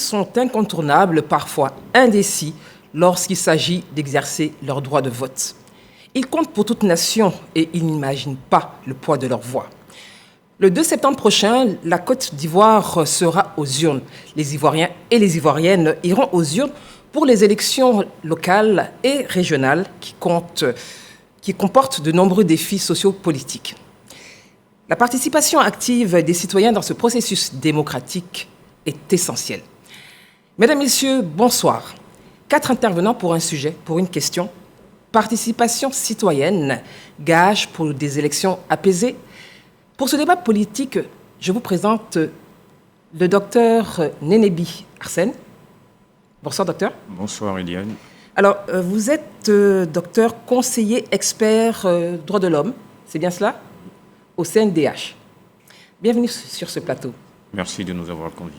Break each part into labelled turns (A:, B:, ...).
A: sont incontournables, parfois indécis, lorsqu'il s'agit d'exercer leur droit de vote. Ils comptent pour toute nation et ils n'imaginent pas le poids de leur voix. Le 2 septembre prochain, la Côte d'Ivoire sera aux urnes. Les Ivoiriens et les Ivoiriennes iront aux urnes pour les élections locales et régionales qui comportent de nombreux défis sociopolitiques. La participation active des citoyens dans ce processus démocratique est essentielle. Mesdames, Messieurs, bonsoir. 4 intervenants pour un sujet, pour une question. Participation citoyenne, gage pour des élections apaisées. Pour ce débat politique, je vous présente le docteur Nénébi Arsène. Bonsoir, docteur.
B: Bonsoir, Eliane.
A: Alors, vous êtes docteur conseiller expert droits de l'homme, c'est bien cela, au CNDH. Bienvenue sur ce plateau.
B: Merci de nous avoir conviés.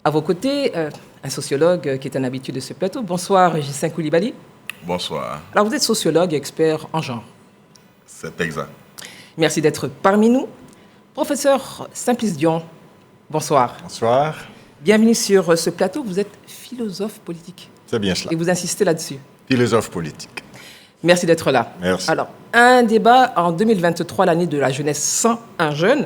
A: À vos côtés, un sociologue qui est un habitué de ce plateau. Bonsoir, Gislain Koulibaly.
C: Bonsoir.
A: Alors, vous êtes sociologue et expert en genre.
C: C'est exact.
A: Merci d'être parmi nous. Professeur Simplice Dion, bonsoir.
D: Bonsoir.
A: Bienvenue sur ce plateau. Vous êtes philosophe politique.
D: C'est bien cela.
A: Et vous insistez là-dessus.
D: Philosophe politique.
A: Merci d'être là.
D: Merci.
A: Alors, un débat en 2023, l'année de la jeunesse sans un jeune.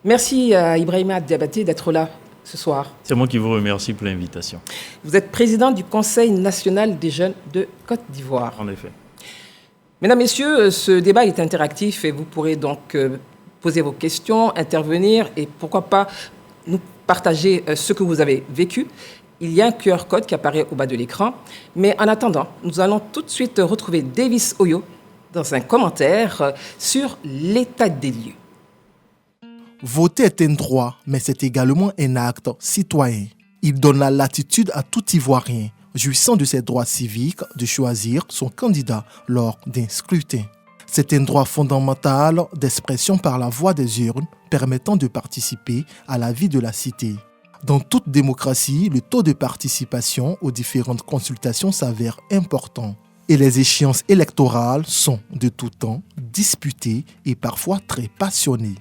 A: Merci à Ibrahima Diabaté d'être là ce soir.
E: C'est moi qui vous remercie pour l'invitation.
A: Vous êtes président du Conseil national des jeunes de Côte d'Ivoire.
E: En effet.
A: Mesdames, Messieurs, ce débat est interactif et vous pourrez donc poser vos questions, intervenir et pourquoi pas nous partager ce que vous avez vécu. Il y a un QR code qui apparaît au bas de l'écran. Mais en attendant, nous allons tout de suite retrouver Davis Oyo dans un commentaire sur l'état des lieux.
F: Voter est un droit, mais c'est également un acte citoyen. Il donne la latitude à tout Ivoirien, jouissant de ses droits civiques, de choisir son candidat lors d'un scrutin. C'est un droit fondamental d'expression par la voie des urnes, permettant de participer à la vie de la cité. Dans toute démocratie, le taux de participation aux différentes consultations s'avère important. Et les échéances électorales sont, de tout temps, disputées et parfois très passionnées.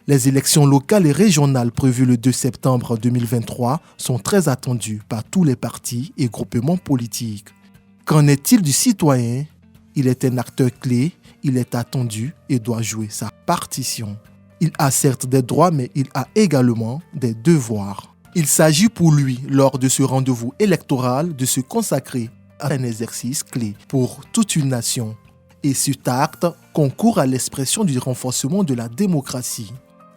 F: Les élections locales et régionales prévues le 2 septembre 2023 sont très attendues par tous les partis et groupements politiques. Qu'en est-il du citoyen ? Il est un acteur clé, il est attendu et doit jouer sa partition. Il a certes des droits, mais il a également des devoirs. Il s'agit pour lui, lors de ce rendez-vous électoral, de se consacrer à un exercice clé pour toute une nation. Et cet acte concourt à l'expression du renforcement de la démocratie.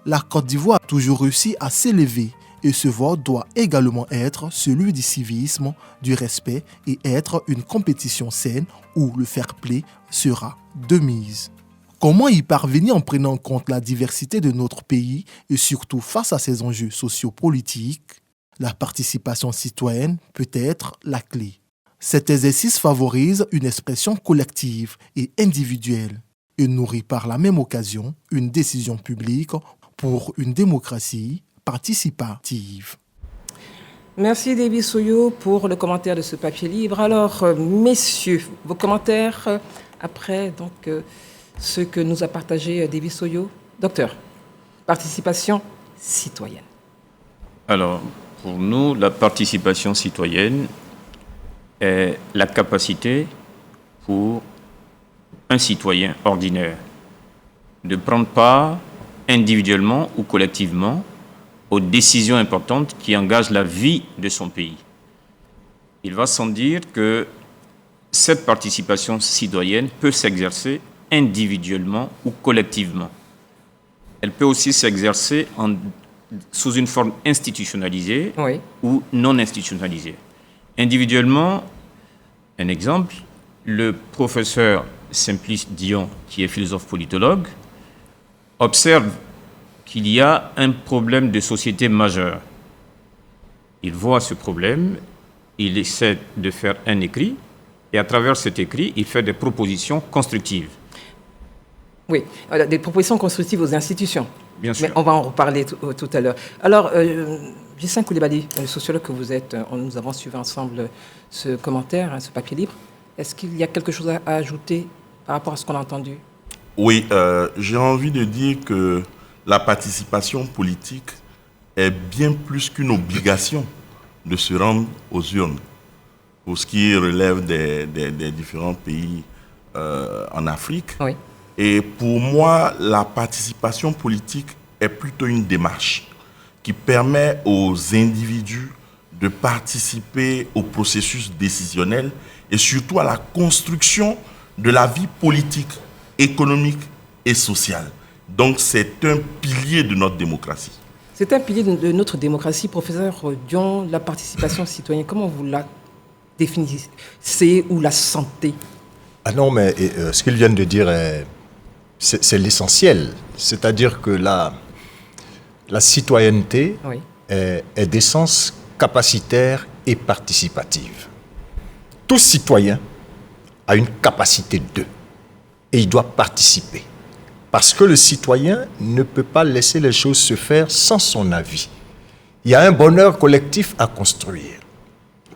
F: La Côte d'Ivoire a toujours réussi à s'élever et ce vote doit également être celui du civisme, du respect et être une compétition saine où le fair-play sera de mise. Comment y parvenir en prenant en compte la diversité de notre pays et surtout face à ces enjeux sociopolitiques ? La participation citoyenne peut être la clé. Cet exercice favorise une expression collective et individuelle et nourrit par la même occasion une décision publique pour une démocratie participative.
A: Merci Davis Oyo pour le commentaire de ce papier libre. Alors, messieurs, vos commentaires après donc ce que nous a partagé Davis Oyo. Docteur, participation citoyenne.
B: Alors, pour nous, la participation citoyenne est la capacité pour un citoyen ordinaire de prendre part individuellement ou collectivement aux décisions importantes qui engagent la vie de son pays. Il va sans dire que cette participation citoyenne peut s'exercer individuellement ou collectivement. Elle peut aussi s'exercer sous une forme institutionnalisée ou non institutionnalisée. Individuellement, un exemple, le professeur Simplice Dion, qui est philosophe politologue, observe qu'il y a un problème de société majeur. Il voit ce problème, il essaie de faire un écrit, et à travers cet écrit, il fait des propositions constructives.
A: Oui, des propositions constructives aux institutions.
B: Bien sûr.
A: Mais on va en reparler tout à l'heure. Alors, Gislain Koulibaly, le sociologue que vous êtes, nous avons suivi ensemble ce commentaire, ce papier libre. Est-ce qu'il y a quelque chose à ajouter par rapport à ce qu'on a entendu ?
C: Oui, j'ai envie de dire que la participation politique est bien plus qu'une obligation de se rendre aux urnes pour ce qui relève des différents pays en Afrique.
A: Oui.
C: Et pour moi, la participation politique est plutôt une démarche qui permet aux individus de participer au processus décisionnel et surtout à la construction de la vie politique, économique et sociale. Donc c'est un pilier de notre démocratie.
A: C'est un pilier de notre démocratie. Professeur Dion, la participation citoyenne, comment vous la définissez ou la sentez?
D: Ah non, mais ce qu'ils viennent de dire, c'est l'essentiel. C'est-à-dire que la citoyenneté
A: Oui.
D: est d'essence capacitaire et participative. Tout citoyen a une capacité d'eux et il doit participer. Parce que le citoyen ne peut pas laisser les choses se faire sans son avis. Il y a un bonheur collectif à construire.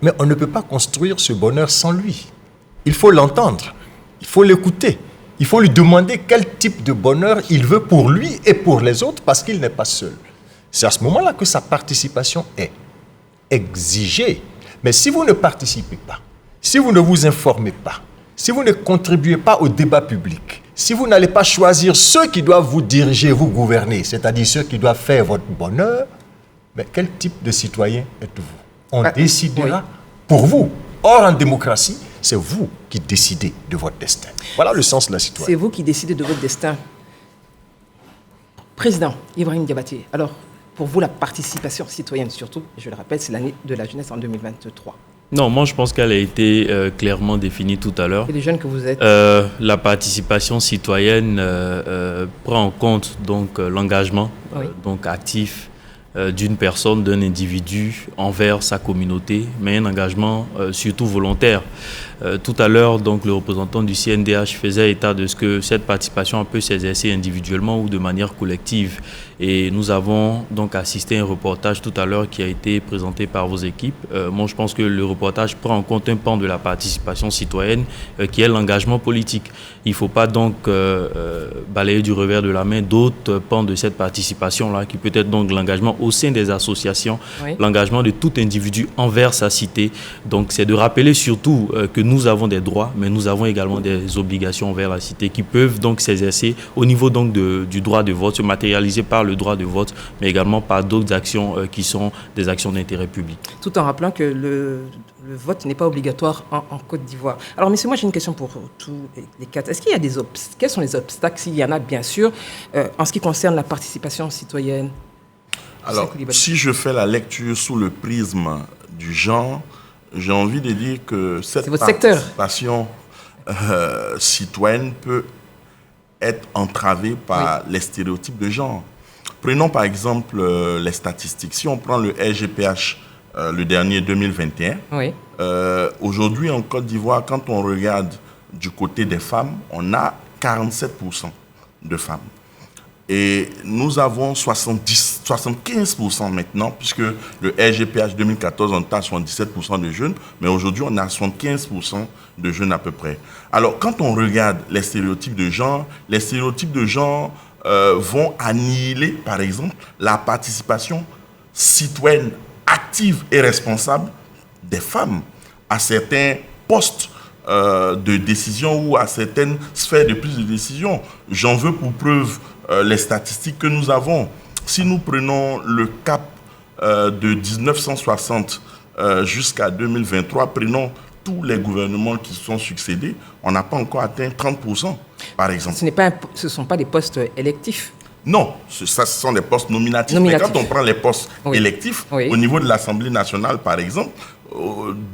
D: Mais on ne peut pas construire ce bonheur sans lui. Il faut l'entendre, il faut l'écouter, il faut lui demander quel type de bonheur il veut pour lui et pour les autres parce qu'il n'est pas seul. C'est à ce moment-là que sa participation est exigée. Mais si vous ne participez pas, si vous ne vous informez pas, si vous ne contribuez pas au débat public, si vous n'allez pas choisir ceux qui doivent vous diriger, vous gouverner, c'est-à-dire ceux qui doivent faire votre bonheur, mais quel type de citoyen êtes-vous? On décidera pour vous. Or, en démocratie, c'est vous qui décidez de votre destin. Voilà le sens de la citoyenneté.
A: C'est vous qui décidez de votre destin. Président Ibrahim Diabaté, alors, pour vous, la participation citoyenne, surtout, je le rappelle, c'est l'année de la jeunesse en 2023.
E: Non, moi je pense qu'elle a été clairement définie tout à l'heure.
A: Et les jeunes que vous êtes?
E: La participation citoyenne prend en compte donc l'engagement donc actif d'une personne, d'un individu envers sa communauté, mais un engagement surtout volontaire. Tout à l'heure, donc, le représentant du CNDH faisait état de ce que cette participation peut s'exercer individuellement ou de manière collective. Et nous avons donc assisté à un reportage tout à l'heure qui a été présenté par vos équipes. Moi, je pense que le reportage prend en compte un pan de la participation citoyenne qui est l'engagement politique. Il ne faut pas donc balayer du revers de la main d'autres pans de cette participation-là, qui peut être donc l'engagement au sein des associations, l'engagement de tout individu envers sa cité. Donc, c'est de rappeler surtout que nous avons des droits, mais nous avons également des obligations envers la cité qui peuvent donc s'exercer au niveau donc du droit de vote, se matérialiser par le droit de vote, mais également par d'autres actions qui sont des actions d'intérêt public.
A: Tout en rappelant que le vote n'est pas obligatoire en Côte d'Ivoire. Alors, messieurs, moi j'ai une question pour tous les quatre. Est-ce qu'il y a des obstacles? Quels sont les obstacles, s'il y en a bien sûr, en ce qui concerne la participation citoyenne?
C: Alors, si je fais la lecture sous le prisme du genre, j'ai envie de dire que cette participation citoyenne peut être entravée par les stéréotypes de genre. Prenons par exemple les statistiques. Si on prend le SGPH, le dernier 2021, aujourd'hui en Côte d'Ivoire, quand on regarde du côté des femmes, on a 47% de femmes. Et nous avons 75% maintenant, puisque le SGPH 2014, on était à 77% de jeunes, mais aujourd'hui, on a 75% de jeunes à peu près. Alors, quand on regarde les stéréotypes de genre vont annihiler, par exemple, la participation citoyenne active et responsable des femmes à certains postes de décision ou à certaines sphères de prise de décision. J'en veux pour preuve les statistiques que nous avons. Si nous prenons le cap de 1960 jusqu'à 2023, prenons tous les gouvernements qui se sont succédés, on n'a pas encore atteint 30%, par exemple. Ce
A: ne sont pas des postes électifs.
C: Non, ce sont des postes nominatifs. Mais quand on prend les postes électifs, au niveau de l'Assemblée nationale, par exemple,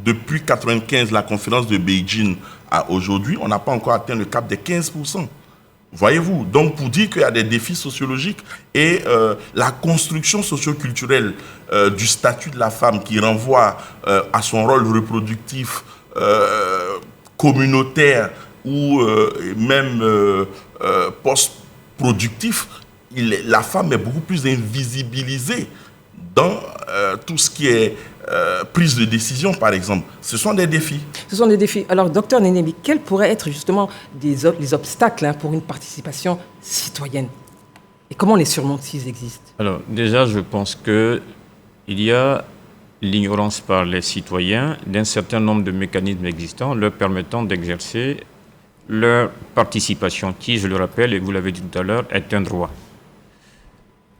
C: depuis 1995, la conférence de Beijing à aujourd'hui, on n'a pas encore atteint le cap des 15%. Voyez-vous, donc pour dire qu'il y a des défis sociologiques et la construction socio-culturelle du statut de la femme qui renvoie à son rôle reproductif, communautaire ou même post-productif, la femme est beaucoup plus invisibilisée dans tout ce qui est prise de décision, par exemple. Ce sont des défis.
A: Ce sont des défis. Alors, docteur Nénébi, quels pourraient être justement les obstacles pour une participation citoyenne? Et comment on les surmonte s'ils existent?
B: Alors, déjà, je pense qu'il y a l'ignorance par les citoyens d'un certain nombre de mécanismes existants leur permettant d'exercer leur participation, qui, je le rappelle, et vous l'avez dit tout à l'heure, est un droit.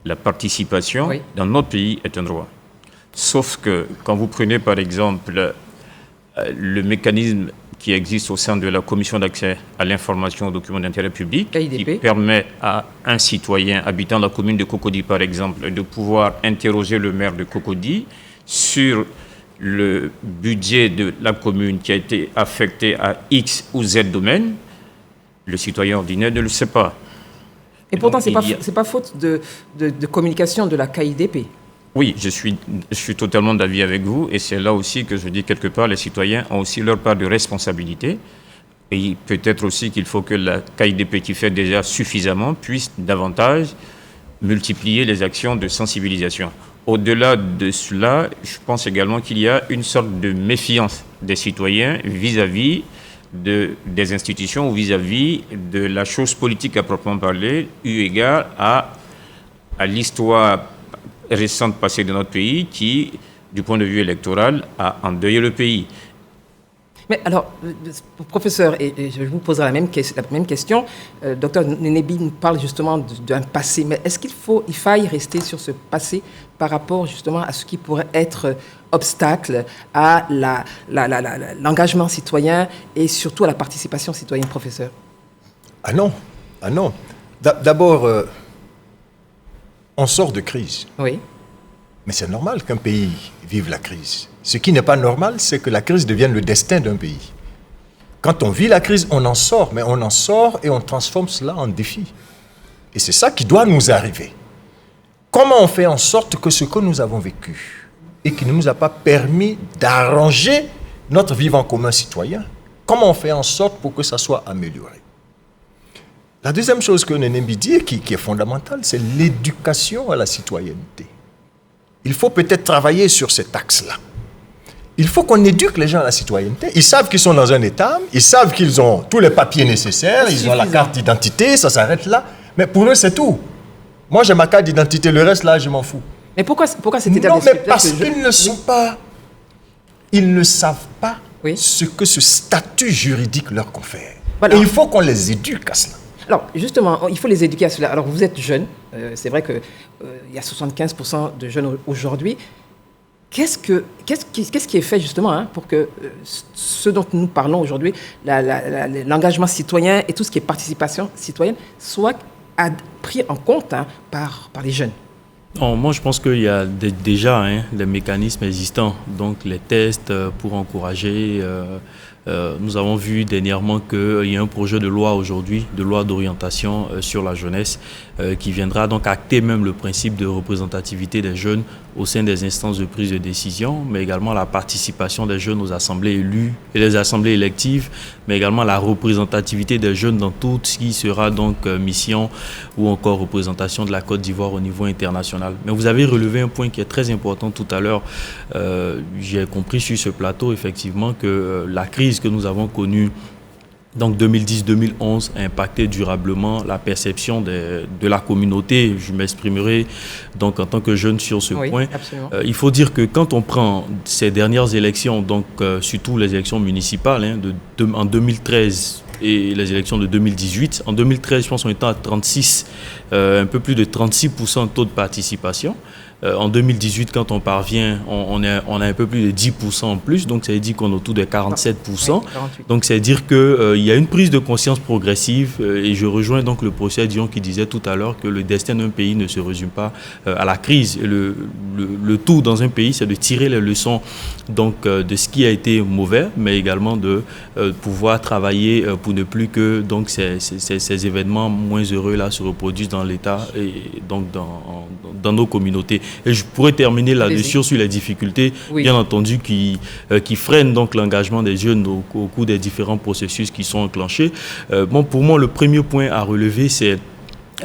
B: La participation dans notre pays est un droit. Sauf que quand vous prenez par exemple le mécanisme qui existe au sein de la Commission d'accès à l'information aux documents d'intérêt public,
A: KIDP,
B: qui permet à un citoyen habitant la commune de Cocody, par exemple, de pouvoir interroger le maire de Cocody sur le budget de la commune qui a été affecté à X ou Z domaine, le citoyen ordinaire ne le sait pas.
A: Et pourtant, ce n'est pas faute de communication de la KIDP.
B: Oui, je suis totalement d'avis avec vous, et c'est là aussi que je dis quelque part, les citoyens ont aussi leur part de responsabilité, et peut-être aussi qu'il faut que la KIDP, qui fait déjà suffisamment, puisse davantage multiplier les actions de sensibilisation. Au-delà de cela, je pense également qu'il y a une sorte de méfiance des citoyens vis-à-vis des institutions ou vis-à-vis de la chose politique à proprement parler, eu égard à l'histoire récente passée de notre pays qui, du point de vue électoral, a endeuillé le pays.
A: Mais alors, professeur, et je vous poserai la même question, docteur Nénébi nous parle justement d'un passé, mais est-ce qu'il faille rester sur ce passé par rapport justement à ce qui pourrait être obstacle à l'engagement citoyen et surtout à la participation citoyenne, professeur?
D: Ah non. D'abord, on sort de crise.
A: Oui.
D: Mais c'est normal qu'un pays vive la crise. Ce qui n'est pas normal, c'est que la crise devienne le destin d'un pays. Quand on vit la crise, on en sort, mais on en sort et on transforme cela en défi. Et c'est ça qui doit nous arriver. Comment on fait en sorte que ce que nous avons vécu et qui ne nous a pas permis d'arranger notre vivre en commun citoyen, comment on fait en sorte pour que ça soit amélioré? La deuxième chose que Nénébi dit, qui est fondamentale, c'est l'éducation à la citoyenneté. Il faut peut-être travailler sur cet axe-là. Il faut qu'on éduque les gens à la citoyenneté. Ils savent qu'ils sont dans un État, ils savent qu'ils ont tous les papiers nécessaires, ils ont la carte d'identité, ça s'arrête là. Mais pour eux, c'est tout. Moi, j'ai ma carte d'identité, le reste, là, je m'en fous.
A: Mais pourquoi cet état
D: d'esprit?
A: Non,
D: mais parce qu'ils ne sont pas... Ils ne savent pas ce que ce statut juridique leur confère. Voilà. Et il faut qu'on les éduque à cela.
A: Alors, justement, il faut les éduquer à cela. Alors, vous êtes jeune. C'est vrai qu'il y a 75% de jeunes aujourd'hui. Qu'est-ce qui est fait, justement, pour que ce dont nous parlons aujourd'hui, l'engagement citoyen et tout ce qui est participation citoyenne, soit pris en compte par les jeunes?
E: Non, moi, je pense qu'il y a déjà les mécanismes existants, donc les tests pour encourager. Nous avons vu dernièrement qu'il y a un projet de loi aujourd'hui, de loi d'orientation sur la jeunesse, qui viendra donc acter même le principe de représentativité des jeunes au sein des instances de prise de décision, mais également la participation des jeunes aux assemblées élues et les assemblées électives, mais également la représentativité des jeunes dans tout ce qui sera donc mission ou encore représentation de la Côte d'Ivoire au niveau international. Mais vous avez relevé un point qui est très important tout à l'heure. J'ai compris sur ce plateau effectivement que la crise que nous avons connue donc 2010-2011 a impacté durablement la perception de la communauté. Je m'exprimerai donc en tant que jeune sur ce point. Il faut dire que quand on prend ces dernières élections, donc surtout les élections municipales en 2013 et les élections de 2018, en 2013 je pense qu'on était à 36, un peu plus de 36% de taux de participation. En 2018, quand on parvient, on a un peu plus de 10% en plus, donc ça veut dire qu'on est autour de 47%. Donc ça veut dire qu'il y a une prise de conscience progressive et je rejoins donc le professeur Dion qui disait tout à l'heure que le destin d'un pays ne se résume pas à la crise. Le tout dans un pays, c'est de tirer les leçons donc, de ce qui a été mauvais, mais également de pouvoir travailler pour ne plus que donc, ces événements moins heureux là se reproduisent dans l'État et donc dans nos communautés. Et je pourrais terminer là-dessus sur les difficultés, bien entendu, qui freinent donc l'engagement des jeunes au cours des différents processus qui sont enclenchés. Pour moi, le premier point à relever, c'est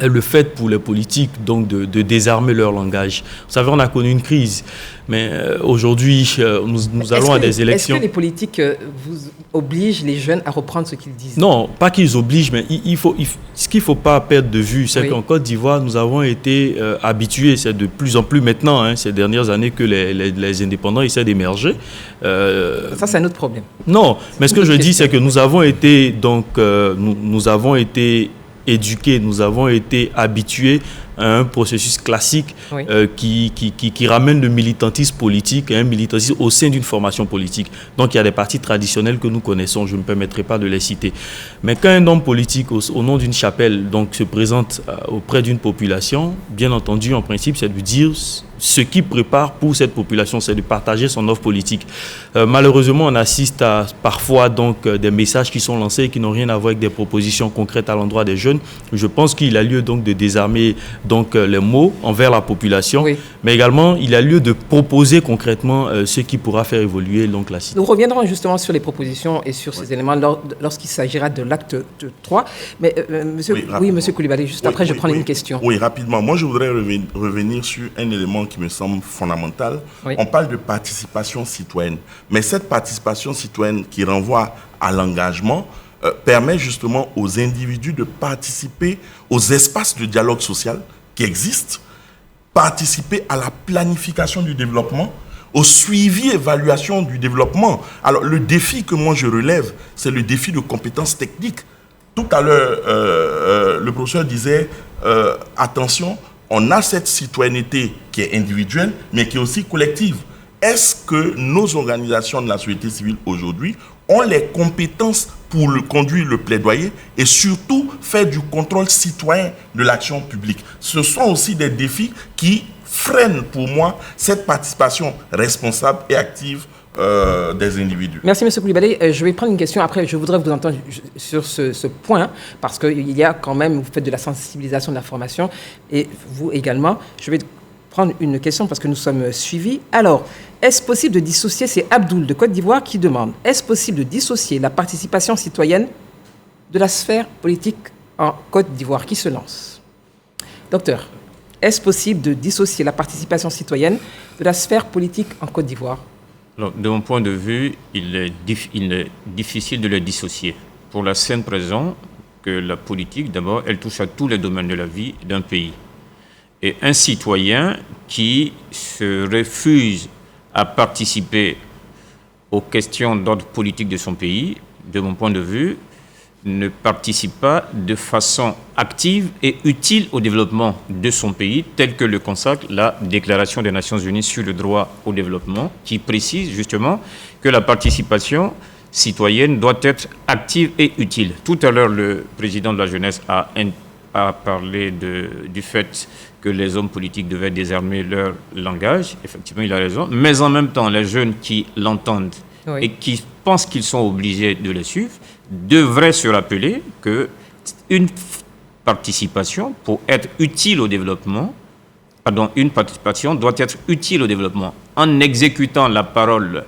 E: le fait pour les politiques donc de désarmer leur langage. Vous savez, on a connu une crise, mais aujourd'hui, nous allons à des élections.
A: Est-ce que les politiques vous obligent les jeunes à reprendre ce qu'ils disent?
E: Non, pas qu'ils obligent, mais ce qu'il ne faut pas perdre de vue, c'est qu'en Côte d'Ivoire, nous avons été habitués, c'est de plus en plus maintenant, ces dernières années, que les indépendants essaient d'émerger.
A: Ça, c'est un autre problème.
E: Non, mais ce que je dis, c'est que nous avons été, nous avons été éduqués, nous avons été habitués à un processus classique qui ramène le militantisme politique, un militantisme au sein d'une formation politique. Donc il y a des partis traditionnels que nous connaissons, je ne me permettrai pas de les citer. Mais quand un homme politique au nom d'une chapelle donc, se présente auprès d'une population, bien entendu, en principe, c'est de dire ce qu'il prépare pour cette population, c'est de partager son offre politique. Malheureusement, on assiste à parfois donc, des messages qui sont lancés et qui n'ont rien à voir avec des propositions concrètes à l'endroit des jeunes. Je pense qu'il a lieu donc de désarmer donc, les mots envers la population, mais également il a lieu de proposer concrètement ce qui pourra faire évoluer donc, la cité.
A: Nous reviendrons justement sur les propositions et sur ces éléments lorsqu'il s'agira de l'acte 3. Mais monsieur Coulibaly, juste après, je prends une question.
C: Oui, rapidement. Moi, je voudrais revenir sur un élément qui me semble fondamental. On parle de participation citoyenne. Mais cette participation citoyenne qui renvoie à l'engagement permet justement aux individus de participer aux espaces de dialogue social qui existent, participer à la planification du développement, au suivi et évaluation du développement. Alors, le défi que moi je relève, c'est le défi de compétences techniques. Tout à l'heure, le professeur disait, attention, on a cette citoyenneté qui est individuelle, mais qui est aussi collective. Est-ce que nos organisations de la société civile aujourd'hui ont les compétences pour conduire le plaidoyer et surtout faire du contrôle citoyen de l'action publique? Ce sont aussi des défis qui freinent pour moi cette participation responsable et active des individus.
A: Merci, M. Coulibaly. Je vais prendre une question. Après, je voudrais vous entendre sur ce point, parce qu'il y a quand même, vous faites de la sensibilisation, de la formation, et vous également. Je vais prendre une question parce que nous sommes suivis. Alors, est-ce possible de dissocier, c'est Abdoul de Côte d'Ivoire qui demande, est-ce possible de dissocier la participation citoyenne de la sphère politique en Côte d'Ivoire? Qui se lance? Docteur, est-ce possible de dissocier la participation citoyenne de la sphère politique en Côte d'Ivoire?
B: Alors, de mon point de vue, il est difficile de les dissocier. Pour la simple raison que la politique, d'abord, elle touche à tous les domaines de la vie d'un pays. Et un citoyen qui se refuse à participer aux questions d'ordre politique de son pays, de mon point de vue, ne participe pas de façon active et utile au développement de son pays, tel que le consacre la Déclaration des Nations Unies sur le droit au développement, qui précise justement que la participation citoyenne doit être active et utile. Tout à l'heure, le président de la jeunesse a parlé du fait que les hommes politiques devaient désarmer leur langage. Effectivement, il a raison. Mais en même temps, les jeunes qui l'entendent et qui pensent qu'ils sont obligés de le suivre devraient se rappeler qu'une participation, pour être utile au développement, une participation doit être utile au développement. En exécutant la parole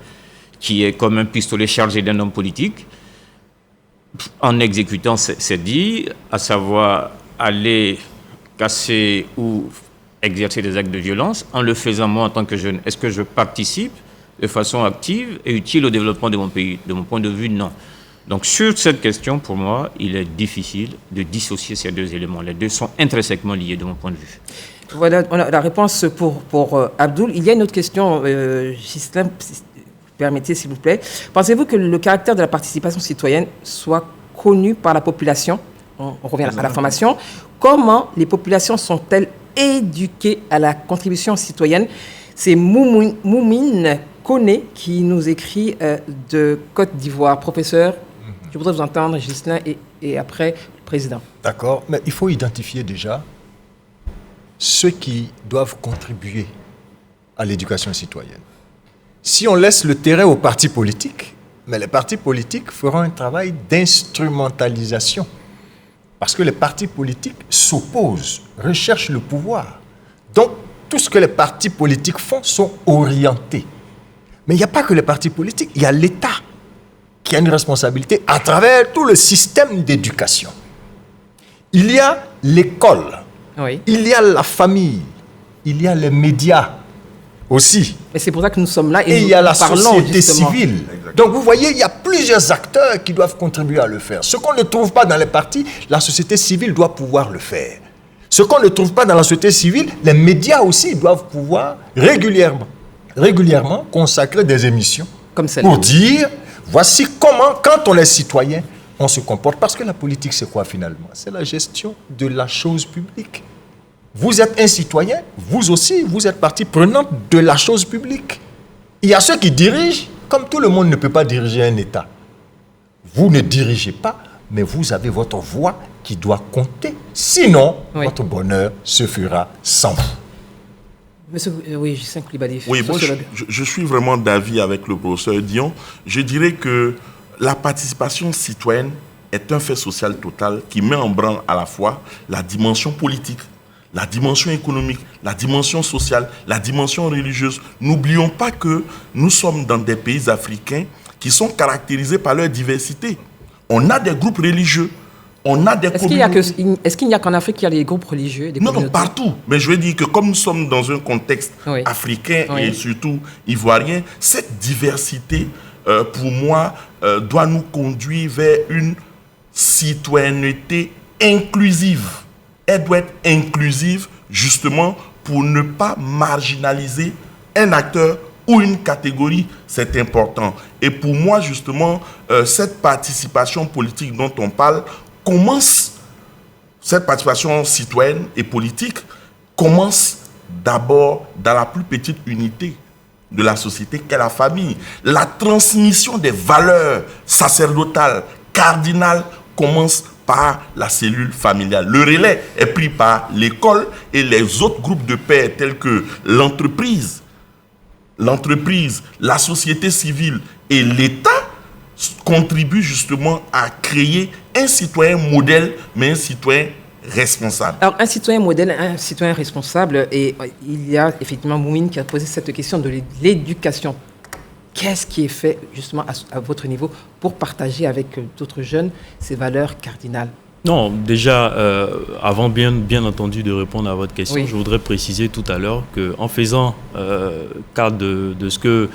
B: qui est comme un pistolet chargé d'un homme politique, en exécutant, c'est dit, à savoir aller casser ou exercer des actes de violence, en le faisant moi en tant que jeune, est-ce que je participe de façon active et utile au développement de mon pays? De mon point de vue, non. Donc sur cette question, pour moi, il est difficile de dissocier ces deux éléments. Les deux sont intrinsèquement liés de mon point de vue.
A: Voilà, on a la réponse pour Abdoul. Il y a une autre question, Ghislain, permettez s'il vous plaît. Pensez-vous que le caractère de la participation citoyenne soit connu par la population? On revient à la formation. Comment les populations sont-elles éduquées à la contribution citoyenne? C'est Moumine Koné qui nous écrit de Côte d'Ivoire. Professeur, je voudrais vous entendre, Ghislain, et après, le président.
D: D'accord, mais il faut identifier déjà ceux qui doivent contribuer à l'éducation citoyenne. Si on laisse le terrain aux partis politiques, mais les partis politiques feront un travail d'instrumentalisation. Parce que les partis politiques s'opposent, recherchent le pouvoir. Donc, tout ce que les partis politiques font sont orientés. Mais il n'y a pas que les partis politiques, il y a l'État qui a une responsabilité à travers tout le système d'éducation. Il y a l'école,
A: Oui.
D: il y a la famille, il y a les médias aussi.
A: Mais c'est pour ça que nous sommes là
D: Et il y a la société
A: justement.
D: civile. Donc vous voyez, il y a plusieurs acteurs qui doivent contribuer à le faire. Ce qu'on ne trouve pas dans les partis, la société civile doit pouvoir le faire. Ce qu'on ne trouve pas dans la société civile, les médias aussi doivent pouvoir régulièrement consacrer des émissions
A: Comme celle-là.
D: pour dire, voici comment, quand on est citoyen, on se comporte. Parce que la politique, c'est quoi finalement? C'est la gestion de la chose publique. Vous êtes un citoyen, vous aussi, vous êtes partie prenante de la chose publique. Il y a ceux qui dirigent, comme tout le monde ne peut pas diriger un État. Vous ne dirigez pas, mais vous avez votre voix qui doit compter. Sinon,
A: Oui.
D: votre bonheur se fera sans vous.
A: Monsieur, oui, Justin Coulibaly.
C: Oui, moi,
A: sociologue.
C: je suis vraiment d'avis avec le professeur Dion. Je dirais que la participation citoyenne est un fait social total qui met en branle à la fois la dimension politique, la dimension économique, la dimension sociale, la dimension religieuse. N'oublions pas que nous sommes dans des pays africains qui sont caractérisés par leur diversité. On a des groupes religieux, on a des communautés.
A: Est-ce qu'il n'y a qu'en Afrique qu'il y a des groupes religieux, des
C: Non,
A: communautés?
C: partout. Mais je veux dire que comme nous sommes dans un contexte
A: Oui.
C: africain
A: Oui.
C: et surtout ivoirien, cette diversité, pour moi, doit nous conduire vers une citoyenneté inclusive. Elle doit être inclusive justement pour ne pas marginaliser un acteur ou une catégorie, c'est important. Et pour moi, justement, cette participation politique dont on parle commence, cette participation citoyenne et politique commence d'abord dans la plus petite unité de la société qu'est la famille. La transmission des valeurs sacerdotales, cardinales, commence par la cellule familiale. Le relais est pris par l'école et les autres groupes de pairs tels que l'entreprise, la société civile et l'État contribuent justement à créer un citoyen modèle, mais un citoyen responsable.
A: Alors, un citoyen modèle, un citoyen responsable, et il y a effectivement Moumine qui a posé cette question de l'éducation. Qu'est-ce qui est fait justement à votre niveau pour partager avec d'autres jeunes ces valeurs cardinales?
E: Non, déjà, avant bien entendu de répondre à votre question,
A: Oui.
E: je voudrais préciser tout à l'heure qu'en faisant cas de ce que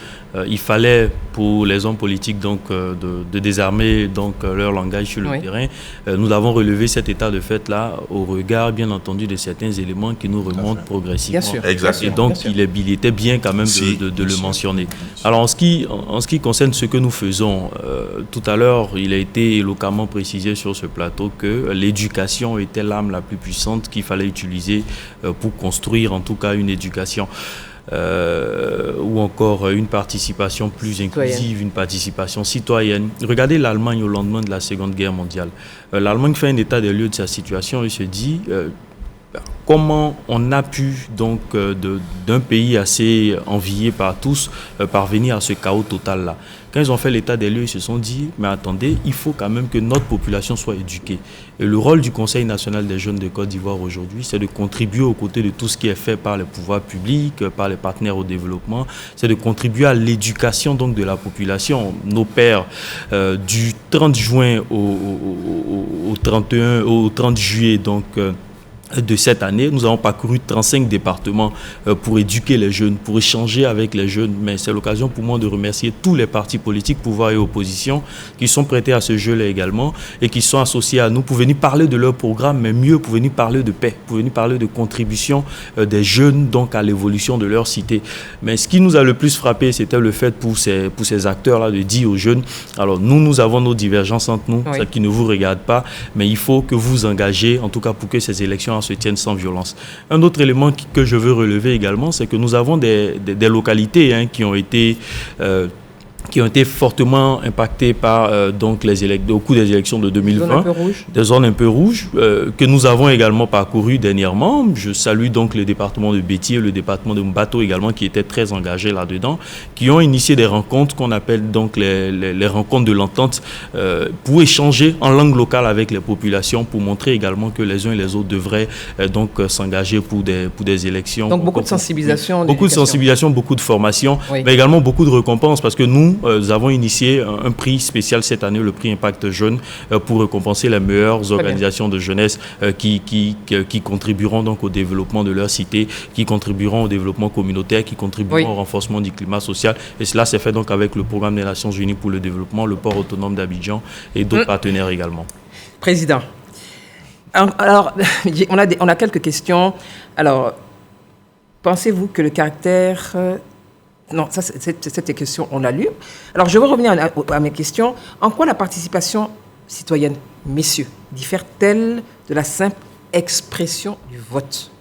E: il fallait pour les hommes politiques donc, de désarmer donc, leur langage sur le
A: Oui.
E: terrain, nous avons relevé cet état de fait-là au regard, bien entendu, de certains éléments qui nous remontent progressivement.
A: Bien sûr.
C: Exactement.
E: Et donc,
A: Bien sûr.
E: il était bien quand même
C: Si,
E: de
C: bien
E: le
C: sûr.
E: mentionner. Alors, en ce qui concerne ce que nous faisons, tout à l'heure, il a été éloquemment précisé sur ce plateau que l'éducation était l'arme la plus puissante qu'il fallait utiliser pour construire, en tout cas, une éducation. Ou encore une participation plus inclusive, une participation citoyenne. Regardez l'Allemagne au lendemain de la Seconde Guerre mondiale. L'Allemagne fait un état des lieux de sa situation et se dit comment on a pu, donc, d'un pays assez envié par tous, parvenir à ce chaos total-là. Quand ils ont fait l'état des lieux, ils se sont dit, mais attendez, il faut quand même que notre population soit éduquée. Et le rôle du Conseil national des jeunes de Côte d'Ivoire aujourd'hui, c'est de contribuer aux côtés de tout ce qui est fait par les pouvoirs publics, par les partenaires au développement, c'est de contribuer à l'éducation donc, de la population. Nos pères, du 30 juin au 30 juillet, donc, de cette année, nous avons parcouru 35 départements pour éduquer les jeunes, pour échanger avec les jeunes. Mais c'est l'occasion pour moi de remercier tous les partis politiques, pouvoir et opposition, qui sont prêtés à ce jeu-là également et qui sont associés à nous pour venir parler de leur programme, mais mieux pour venir parler de paix, pour venir parler de contribution des jeunes donc à l'évolution de leur cité. Mais ce qui nous a le plus frappé, c'était le fait pour ces acteurs-là de dire aux jeunes, alors nous avons nos divergences entre nous,
A: Oui.
E: ça qui ne vous regarde pas, mais il faut que vous engagez, en tout cas pour que ces élections se tiennent sans violence. Un autre élément que je veux relever également, c'est que nous avons des localités qui ont été fortement impactées par donc au cours des élections de 2020.
A: Zone un peu rouge.
E: Des zones un peu rouges que nous avons également parcourues dernièrement. Je salue donc le département de Bétier, le département de Mbato également qui étaient très engagés là-dedans, qui ont initié des rencontres qu'on appelle donc les rencontres de l'entente pour échanger en langue locale avec les populations, pour montrer également que les uns et les autres devraient donc s'engager pour des élections.
A: Donc beaucoup de sensibilisation.
E: Beaucoup de
A: d'éducation.
E: sensibilisation, beaucoup de formation,
A: Oui.
E: mais également beaucoup de récompenses parce que nous, nous avons initié un prix spécial cette année, le prix Impact Jeune, pour récompenser les meilleures organisations de jeunesse qui contribueront donc au développement de leur cité, qui contribueront au développement communautaire, qui contribueront au renforcement du climat social. Et cela s'est fait donc avec le programme des Nations Unies pour le développement, le port autonome d'Abidjan et d'autres partenaires également.
A: Président, alors on a quelques questions. Alors, pensez-vous que le caractère... Non, ça, cette question, on l'a lu. Alors, je veux revenir à mes questions. En quoi la participation citoyenne, messieurs, diffère-t-elle de la simple expression du vote?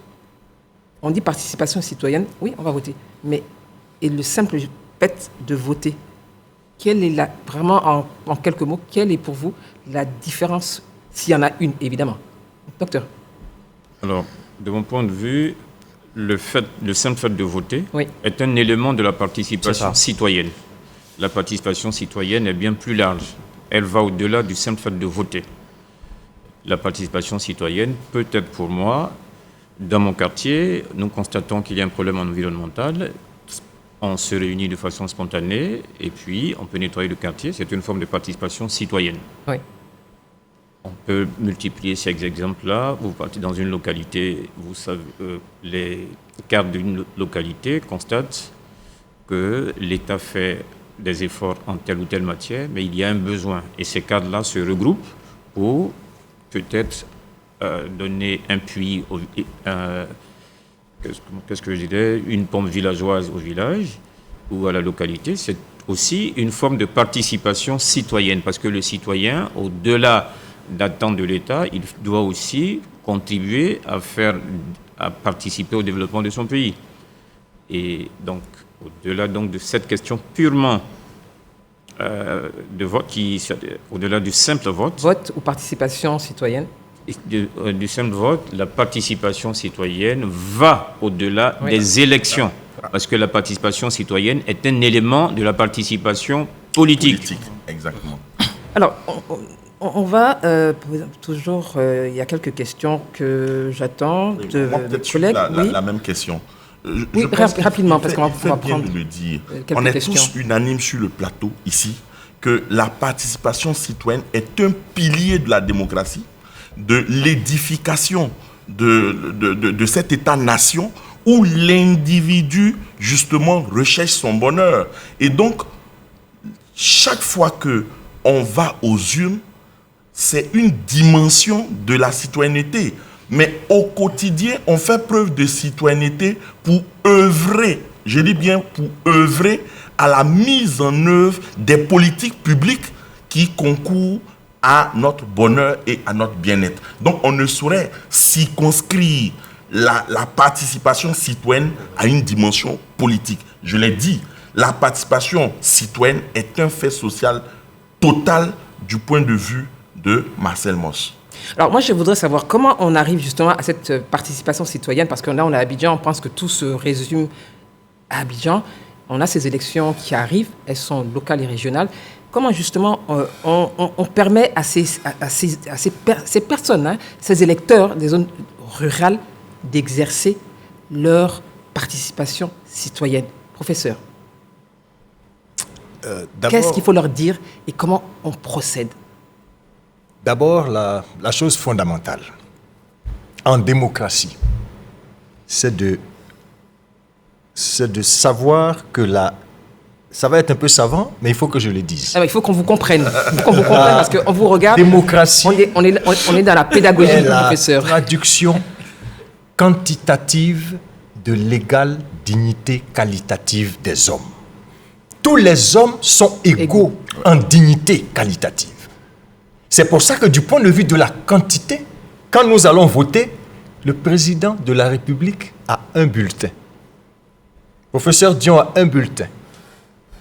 A: On dit participation citoyenne, oui, on va voter. Mais et le simple fait de voter, quelle est vraiment, en quelques mots, quelle est pour vous la différence, s'il y en a une, évidemment? Docteur.
B: Alors, de mon point de vue, le simple fait de voter est un élément de la participation citoyenne. La participation citoyenne est bien plus large. Elle va au-delà du simple fait de voter. La participation citoyenne peut être pour moi, dans mon quartier, nous constatons qu'il y a un problème environnemental, on se réunit de façon spontanée et puis on peut nettoyer le quartier. C'est une forme de participation citoyenne.
A: Oui.
B: On peut multiplier ces exemples-là. Vous partez dans une localité, vous savez, les cadres d'une localité constatent que l'État fait des efforts en telle ou telle matière, mais il y a un besoin. Et ces cadres-là se regroupent pour peut-être donner un puits, qu'est-ce que je dirais, une pompe villageoise au village ou à la localité. C'est aussi une forme de participation citoyenne, parce que le citoyen, au-delà d'attente de l'État, il doit aussi contribuer à participer au développement de son pays. Et donc, au-delà donc de cette question purement de vote, au-delà du simple vote...
A: Vote ou participation citoyenne?
B: Du simple vote, la participation citoyenne va au-delà des élections. Parce que la participation citoyenne est un élément de la participation politique.
C: Exactement.
A: Alors, on va toujours... il y a quelques questions que j'attends de collègues.
C: La même question.
A: Oui, rapidement, parce qu'on va prendre
C: de le dire.
A: On
C: est tous unanimes sur le plateau ici que la participation citoyenne est un pilier de la démocratie, de l'édification de cet État-nation où l'individu, justement, recherche son bonheur. Et donc, chaque fois qu'on va aux urnes, c'est une dimension de la citoyenneté. Mais au quotidien, on fait preuve de citoyenneté pour œuvrer, je dis bien pour œuvrer à la mise en œuvre des politiques publiques qui concourent à notre bonheur et à notre bien-être. Donc on ne saurait circonscrire la participation citoyenne à une dimension politique. Je l'ai dit, la participation citoyenne est un fait social total du point de vue de Marcel Mosse.
A: Alors moi, je voudrais savoir comment on arrive justement à cette participation citoyenne, parce que là, on est à Abidjan, on pense que tout se résume à Abidjan. On a ces élections qui arrivent, elles sont locales et régionales. Comment justement on permet à ces personnes, hein, ces électeurs des zones rurales, d'exercer leur participation citoyenne? Professeur, qu'est-ce qu'il faut leur dire et comment on procède?
D: D'abord, la chose fondamentale en démocratie, c'est de savoir que ça va être un peu savant, mais il faut que je le dise.
A: Il faut qu'on vous comprenne. Il faut qu'on vous comprenne parce qu'on vous regarde.
D: Démocratie.
A: On est dans la pédagogie du professeur.
D: La traduction quantitative de l'égale dignité qualitative des hommes. Tous les hommes sont égaux en dignité qualitative. C'est pour ça que du point de vue de la quantité, quand nous allons voter, le président de la République a un bulletin. Professeur Dion a un bulletin.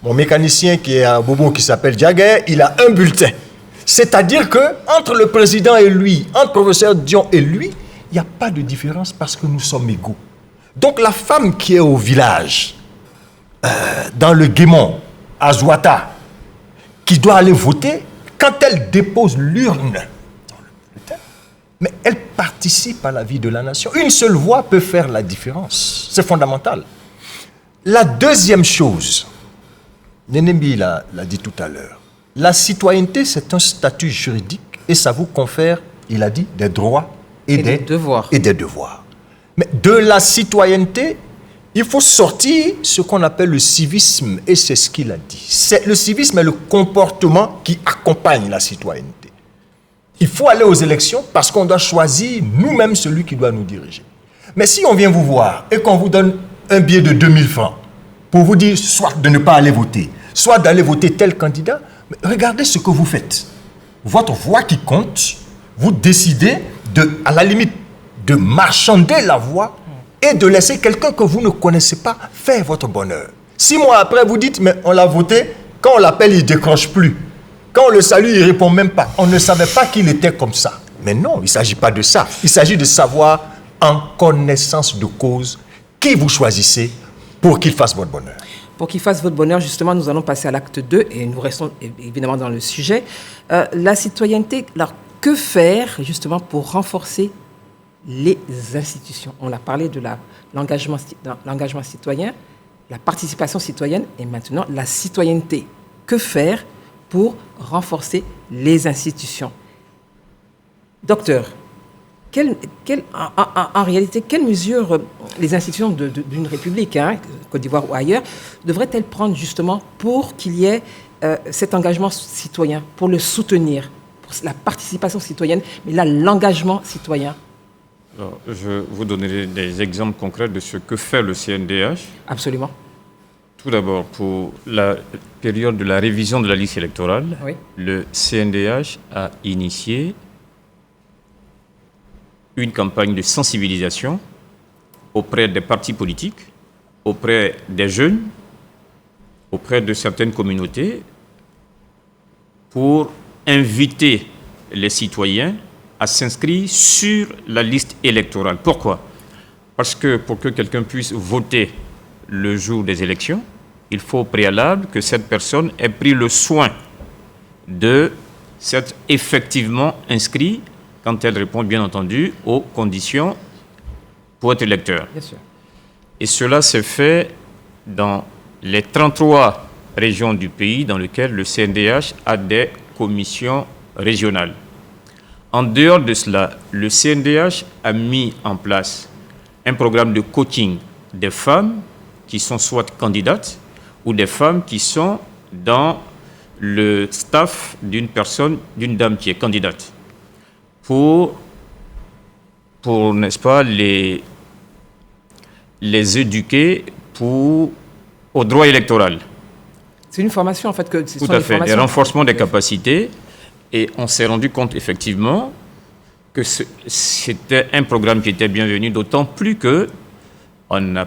D: Mon mécanicien qui est à Bobo, qui s'appelle Diaguer, il a un bulletin. C'est-à-dire que entre le président et lui, entre professeur Dion et lui, il n'y a pas de différence parce que nous sommes égaux. Donc la femme qui est au village, dans le Guémon, à Zouata, qui doit aller voter, quand elle dépose l'urne dans le bulletin, mais elle participe à la vie de la nation. Une seule voix peut faire la différence. C'est fondamental. La deuxième chose, Nénébi l'a dit tout à l'heure. La citoyenneté, c'est un statut juridique et ça vous confère, il a dit, des droits et des devoirs. Mais de la citoyenneté, il faut sortir ce qu'on appelle le civisme, et c'est ce qu'il a dit. Le civisme est le comportement qui accompagne la citoyenneté. Il faut aller aux élections parce qu'on doit choisir nous-mêmes celui qui doit nous diriger. Mais si on vient vous voir et qu'on vous donne un billet de 2000 francs pour vous dire soit de ne pas aller voter, soit d'aller voter tel candidat, regardez ce que vous faites. Votre voix qui compte, vous décidez à la limite de marchander la voix et de laisser quelqu'un que vous ne connaissez pas faire votre bonheur. 6 mois après, vous dites, mais on l'a voté, quand on l'appelle, il ne décroche plus. Quand on le salue, il ne répond même pas. On ne savait pas qu'il était comme ça. Mais non, il ne s'agit pas de ça. Il s'agit de savoir, en connaissance de cause, qui vous choisissez pour qu'il fasse votre bonheur.
A: Pour qu'il fasse votre bonheur, justement, nous allons passer à l'acte 2 et nous restons évidemment dans le sujet. La citoyenneté, alors que faire justement pour renforcer les institutions? On a parlé de l'engagement citoyen, la participation citoyenne et maintenant la citoyenneté. Que faire pour renforcer les institutions? Docteur, en réalité, quelles mesures les institutions d'une république, Côte d'Ivoire ou ailleurs, devraient-elles prendre justement pour qu'il y ait cet engagement citoyen, pour le soutenir, pour la participation citoyenne, mais là, l'engagement citoyen?
B: Alors, je vous donnerai des exemples concrets de ce que fait le CNDH.
A: Absolument.
B: Tout d'abord, pour la période de la révision de la liste électorale, oui, le CNDH a initié une campagne de sensibilisation auprès des partis politiques, auprès des jeunes, auprès de certaines communautés, pour inviter les citoyens à s'inscrire sur la liste électorale. Pourquoi? Parce que pour que quelqu'un puisse voter le jour des élections, il faut au préalable que cette personne ait pris le soin de s'être effectivement inscrit quand elle répond bien entendu aux conditions pour être électeur.
A: Bien sûr.
B: Et cela se fait dans les 33 régions du pays dans lesquelles le CNDH a des commissions régionales. En dehors de cela, le CNDH a mis en place un programme de coaching des femmes qui sont soit candidates ou des femmes qui sont dans le staff d'une dame qui est candidate, pour n'est-ce pas, les éduquer au droit électoral.
A: C'est une formation en fait que...
B: Tout à fait, des renforcements des capacités. Et on s'est rendu compte effectivement que c'était un programme qui était bienvenu, d'autant plus que on a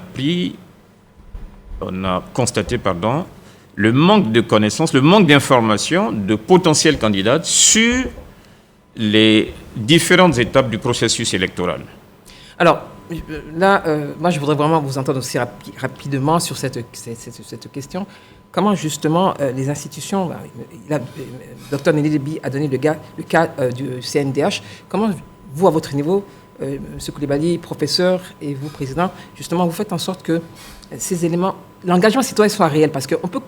B: constaté le manque de connaissances, le manque d'informations de potentiels candidats sur les différentes étapes du processus électoral.
A: Alors, là, moi, je voudrais vraiment vous entendre aussi rapidement sur cette question. Comment, justement, les institutions... Dr Nénébi a donné le cas du CNDH. Comment, vous, à votre niveau, M. Koulibaly, professeur, et vous, président, justement, vous faites en sorte que ces éléments, l'engagement citoyen soit réel? Parce qu'on peut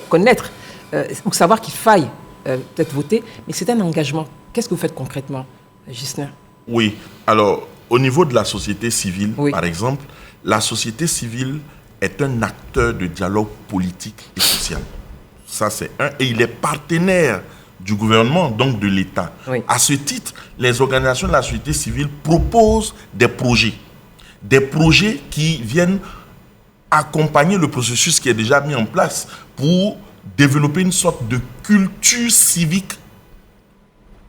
A: connaître ou savoir qu'il faille peut-être voter, mais c'est un engagement. Qu'est-ce que vous faites concrètement, Ghislain?
C: Oui, alors, au niveau de la société civile,
A: oui,
C: par exemple, la société civile est un acteur de dialogue politique et social. Ça, c'est un. Et il est partenaire du gouvernement, donc de l'État.
A: Oui.
C: À ce titre, les organisations de la société civile proposent des projets qui viennent accompagner le processus qui est déjà mis en place pour développer une sorte de culture civique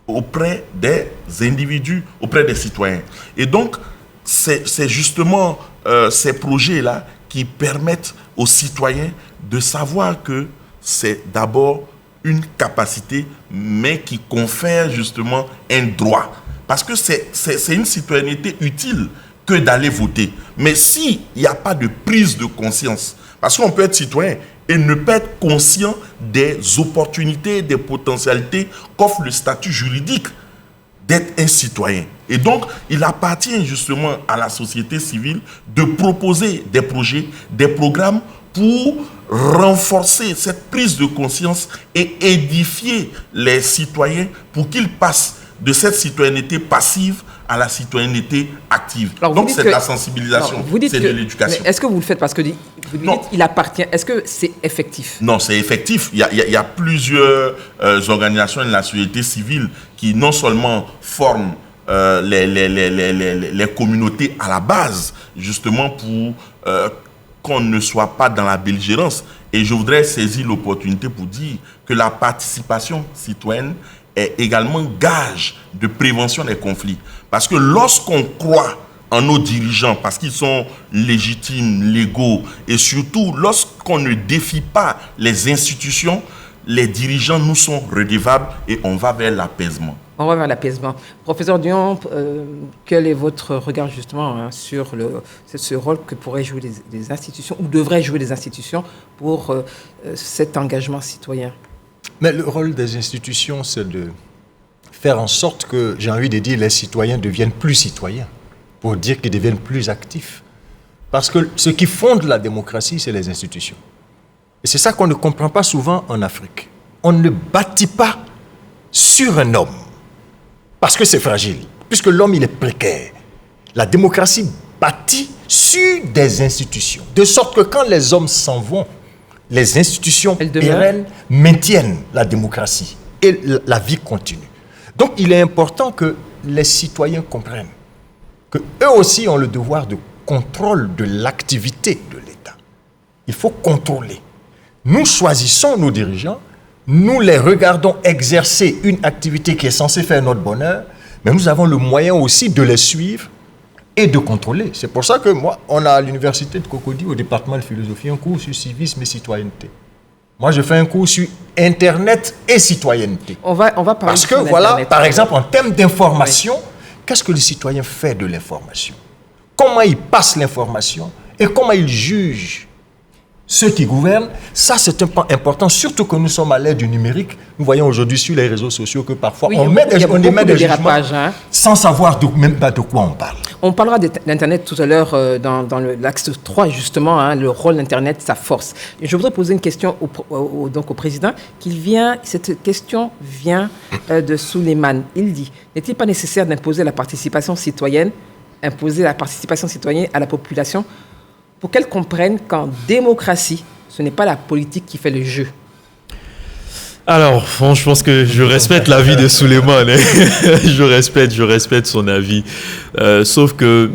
C: auprès des individus, auprès des citoyens. Et donc, c'est justement ces projets-là qui permettent aux citoyens de savoir que c'est d'abord une capacité, mais qui confère justement un droit. Parce que c'est une citoyenneté utile que d'aller voter. Mais s'il n'y a pas de prise de conscience, parce qu'on peut être citoyen et ne pas être conscient des opportunités, des potentialités qu'offre le statut juridique d'être un citoyen. Et donc, il appartient justement à la société civile de proposer des projets, des programmes pour renforcer cette prise de conscience et édifier les citoyens pour qu'ils passent de cette citoyenneté passive à la citoyenneté active.
A: Alors,
C: donc c'est de la sensibilisation, c'est de l'éducation.
A: Est-ce que vous le faites parce que vous dites il appartient, est-ce que c'est effectif?
C: Non, c'est effectif. Il y a plusieurs organisations de la société civile qui non seulement forment les communautés à la base, justement pour qu'on ne soit pas dans la belligérance. Et je voudrais saisir l'opportunité pour dire que la participation citoyenne est également gage de prévention des conflits. Parce que lorsqu'on croit en nos dirigeants, parce qu'ils sont légitimes, légaux, et surtout lorsqu'on ne défie pas les institutions, les dirigeants nous sont redevables et on va vers l'apaisement.
A: On va vers l'apaisement. Professeur Dion, quel est votre regard justement sur ce rôle que pourraient jouer les institutions ou devraient jouer les institutions pour cet engagement citoyen?
D: Mais le rôle des institutions, c'est de faire en sorte que, j'ai envie de dire, les citoyens deviennent plus citoyens, pour dire qu'ils deviennent plus actifs. Parce que ce qui fonde la démocratie, c'est les institutions. Et c'est ça qu'on ne comprend pas souvent en Afrique. On ne bâtit pas sur un homme, parce que c'est fragile, puisque l'homme, il est précaire. La démocratie bâtit sur des institutions, de sorte que quand les hommes s'en vont, les institutions pérennes maintiennent la démocratie et la vie continue. Donc, il est important que les citoyens comprennent qu'eux aussi ont le devoir de contrôle de l'activité de l'État. Il faut contrôler. Nous choisissons nos dirigeants, nous les regardons exercer une activité qui est censée faire notre bonheur, mais nous avons le moyen aussi de les suivre et de contrôler. C'est pour ça que moi, on a à l'université de Cocody, au département de philosophie, un cours sur civisme et citoyenneté. Moi, je fais un cours sur Internet et citoyenneté.
A: On va parler.
D: Parce que voilà, par exemple, en termes d'information, qu'est-ce que le citoyen fait de l'information? Comment il passe l'information et comment il juge ceux qui gouvernent? Ça, c'est un point important, surtout que nous sommes à l'ère du numérique. Nous voyons aujourd'hui sur les réseaux sociaux que parfois on émet des jugements sans savoir même pas de quoi on parle.
A: On parlera d'Internet tout à l'heure dans l'axe 3, justement, le rôle d'Internet, sa force. Je voudrais poser une question donc au président. Cette question vient de Souleymane. Il dit, n'est-il pas nécessaire d'imposer la participation citoyenne à la population pour qu'elle comprenne qu'en démocratie, ce n'est pas la politique qui fait le jeu?
E: Alors, je pense que je respecte l'avis de Souleymane. Je respecte son avis. Sauf que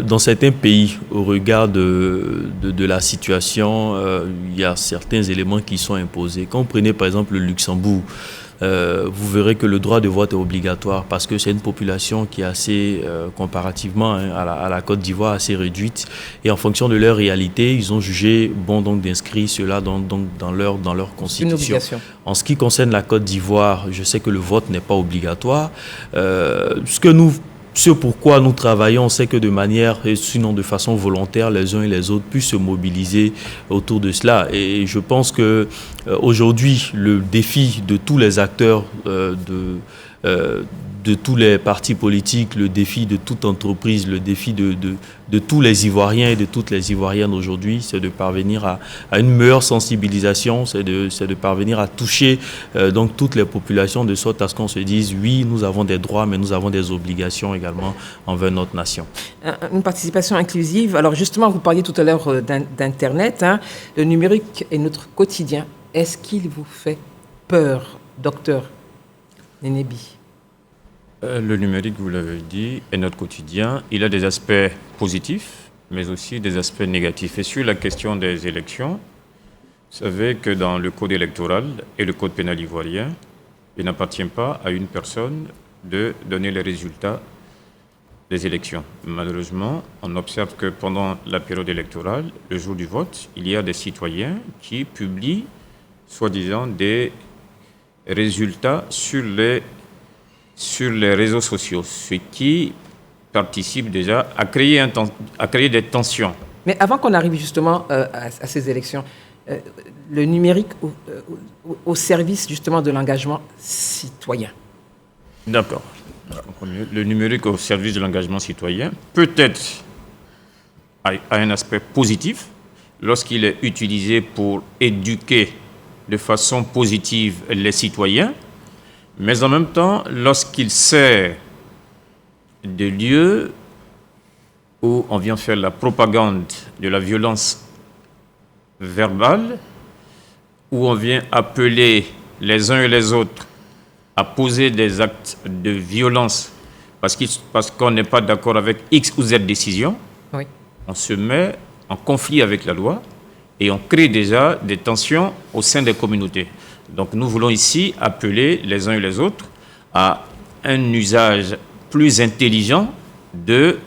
E: dans certains pays, au regard de la situation, il y a certains éléments qui sont imposés. Quand vous prenez par exemple le Luxembourg, vous verrez que le droit de vote est obligatoire parce que c'est une population qui est assez, comparativement à la Côte d'Ivoire, assez réduite. Et en fonction de leur réalité, ils ont jugé bon donc d'inscrire cela dans leur constitution.
A: Une obligation.
E: En ce qui concerne la Côte d'Ivoire, je sais que le vote n'est pas obligatoire. Ce pourquoi nous travaillons, c'est que de manière, sinon de façon volontaire, les uns et les autres puissent se mobiliser autour de cela. Et je pense que aujourd'hui, le défi de tous les acteurs de tous les partis politiques, le défi de toute entreprise, le défi de tous les Ivoiriens et de toutes les Ivoiriennes aujourd'hui, c'est de parvenir à une meilleure sensibilisation, c'est de parvenir à toucher donc toutes les populations de sorte à ce qu'on se dise oui, nous avons des droits, mais nous avons des obligations également envers notre nation.
A: Une participation inclusive. Alors justement, vous parliez tout à l'heure d'Internet. Le numérique est notre quotidien. Est-ce qu'il vous fait peur, docteur Nénébi?
B: Le numérique, vous l'avez dit, est notre quotidien. Il a des aspects positifs, mais aussi des aspects négatifs. Et sur la question des élections, vous savez que dans le code électoral et le code pénal ivoirien, il n'appartient pas à une personne de donner les résultats des élections. Malheureusement, on observe que pendant la période électorale, le jour du vote, il y a des citoyens qui publient, soi-disant, des résultats sur les réseaux sociaux, ce qui participe déjà à créer des tensions.
A: Mais avant qu'on arrive justement à ces élections, le numérique au service justement de l'engagement citoyen.
B: D'accord. Le numérique au service de l'engagement citoyen peut-être a un aspect positif lorsqu'il est utilisé pour éduquer de façon positive les citoyens, mais en même temps, lorsqu'il sert de lieu où on vient faire la propagande de la violence verbale, où on vient appeler les uns et les autres à poser des actes de violence parce qu'on n'est pas d'accord avec X ou Z décision, oui. On se met en conflit avec la loi et on crée déjà des tensions au sein des communautés. Donc nous voulons ici appeler les uns et les autres à un usage plus intelligent de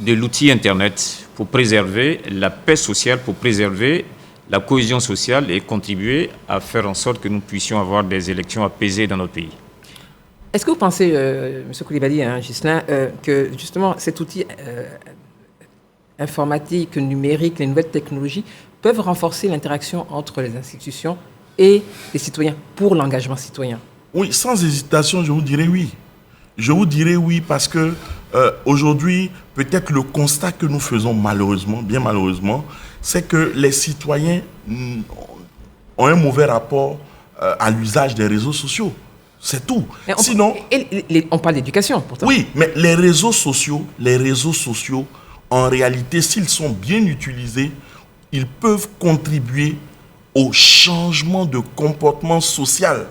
B: l'outil Internet pour préserver la paix sociale, pour préserver la cohésion sociale et contribuer à faire en sorte que nous puissions avoir des élections apaisées dans notre pays.
A: Est-ce que vous pensez, M. Coulibaly, Ghislain, que justement cet outil informatique, numérique, les nouvelles technologies peuvent renforcer l'interaction entre les institutions et les citoyens pour l'engagement citoyen?
C: Oui, sans hésitation, je vous dirais oui. Je vous dirais oui parce que aujourd'hui, peut-être le constat que nous faisons malheureusement, bien malheureusement, c'est que les citoyens ont un mauvais rapport à l'usage des réseaux sociaux. C'est tout. Sinon,
A: on parle d'éducation, pourtant.
C: Oui, mais les réseaux sociaux, en réalité, s'ils sont bien utilisés, ils peuvent contribuer au changement de comportement social.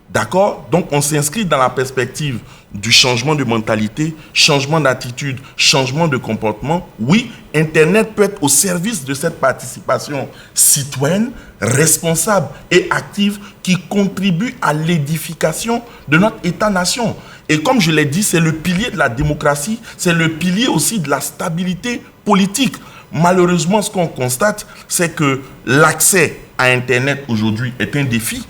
C: D'accord? Donc, on s'inscrit dans la perspective du changement de mentalité, changement d'attitude, changement de comportement. Oui, Internet peut être au service de cette participation citoyenne, responsable et active qui contribue à l'édification de notre État-nation. Et comme je l'ai dit, c'est le pilier de la démocratie, c'est le pilier aussi de la stabilité politique. Malheureusement, ce qu'on constate, c'est que l'accès à Internet aujourd'hui est un défi.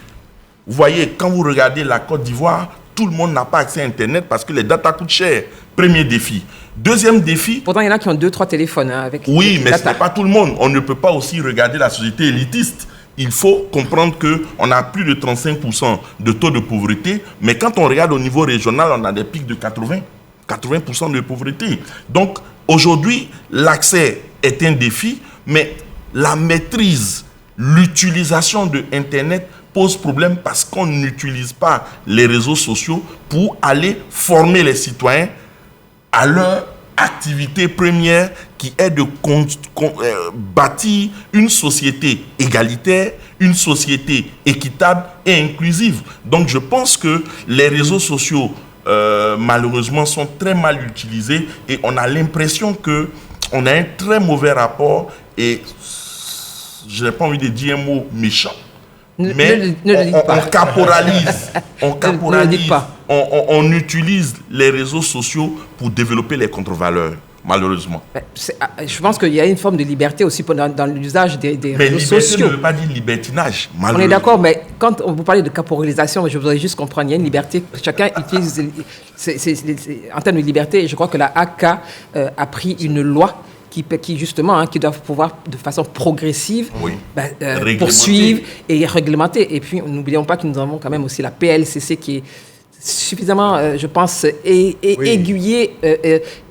C: Vous voyez, quand vous regardez la Côte d'Ivoire, tout le monde n'a pas accès à Internet parce que les data coûtent cher. Premier défi. Deuxième défi...
A: Pourtant, il y en a qui ont 2-3 téléphones avec
C: oui, mais ce n'est pas tout le monde. On ne peut pas aussi regarder la société élitiste. Il faut comprendre qu'on a plus de 35% de taux de pauvreté, mais quand on regarde au niveau régional, on a des pics de 80% de pauvreté. Donc, aujourd'hui, l'accès est un défi, mais la maîtrise, l'utilisation de Internet pose problème parce qu'on n'utilise pas les réseaux sociaux pour aller former les citoyens à leur activité première qui est de bâtir une société égalitaire, une société équitable et inclusive. Donc je pense que les réseaux sociaux malheureusement sont très mal utilisés et on a l'impression qu'on a un très mauvais rapport et je n'ai pas envie de dire un mot méchant. Mais on utilise les réseaux sociaux pour développer les contre-valeurs, malheureusement.
A: Je pense qu'il y a une forme de liberté aussi dans l'usage des réseaux sociaux. Mais liberté
C: ne veut pas dire libertinage,
A: malheureusement. On est d'accord, mais quand vous parlez de caporalisation, je voudrais juste comprendre, il y a une liberté, chacun utilise, en termes de liberté, je crois que la AK a pris une loi qui justement, qui doivent pouvoir de façon progressive poursuivre et réglementer. Et puis, n'oublions pas que nous avons quand même aussi la PLCC qui est suffisamment, je pense, aiguillée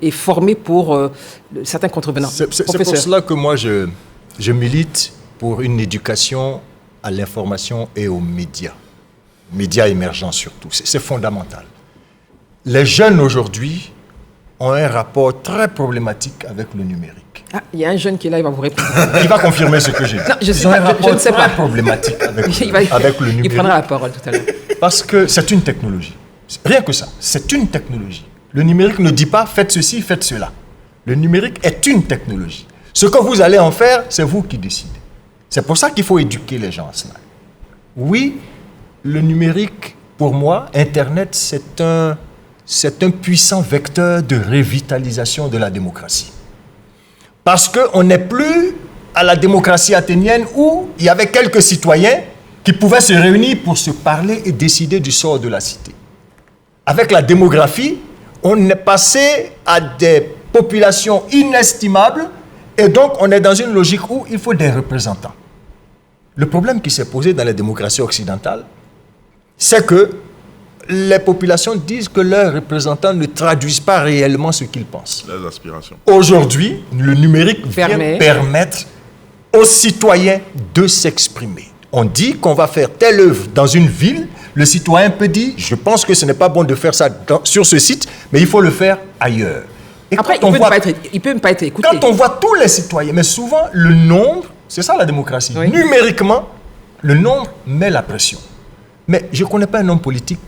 A: et formée pour certains contrevenants.
D: C'est pour cela que moi, je milite pour une éducation à l'information et aux médias émergents surtout. C'est fondamental. Les jeunes aujourd'hui ont un rapport très problématique avec le numérique.
A: Ah, il y a un jeune qui est là, il va vous répondre.
D: Il va confirmer ce que j'ai dit.
A: Non, je ne sais pas.
D: Problématique avec le numérique.
A: Il prendra la parole tout à l'heure.
D: Parce que c'est une technologie. Rien que ça, c'est une technologie. Le numérique ne dit pas faites ceci, faites cela. Le numérique est une technologie. Ce que vous allez en faire, c'est vous qui décidez. C'est pour ça qu'il faut éduquer les gens à cela. Oui, le numérique, pour moi, Internet, c'est un puissant vecteur de revitalisation de la démocratie. Parce qu'on n'est plus à la démocratie athénienne où il y avait quelques citoyens qui pouvaient se réunir pour se parler et décider du sort de la cité. Avec la démographie, on est passé à des populations inestimables et donc on est dans une logique où il faut des représentants. Le problème qui s'est posé dans les démocraties occidentales, c'est que les populations disent que leurs représentants ne traduisent pas réellement ce qu'ils pensent.
C: Les aspirations.
D: Aujourd'hui, le numérique vient permettre aux citoyens de s'exprimer. On dit qu'on va faire telle œuvre dans une ville, le citoyen peut dire, je pense que ce n'est pas bon de faire ça sur ce site, mais il faut le faire ailleurs. Et
A: après, il ne peut même pas être écouté.
D: Quand on voit tous les citoyens, mais souvent le nombre, c'est ça la démocratie, oui. Numériquement, le nombre met la pression. Mais je ne connais pas un homme politique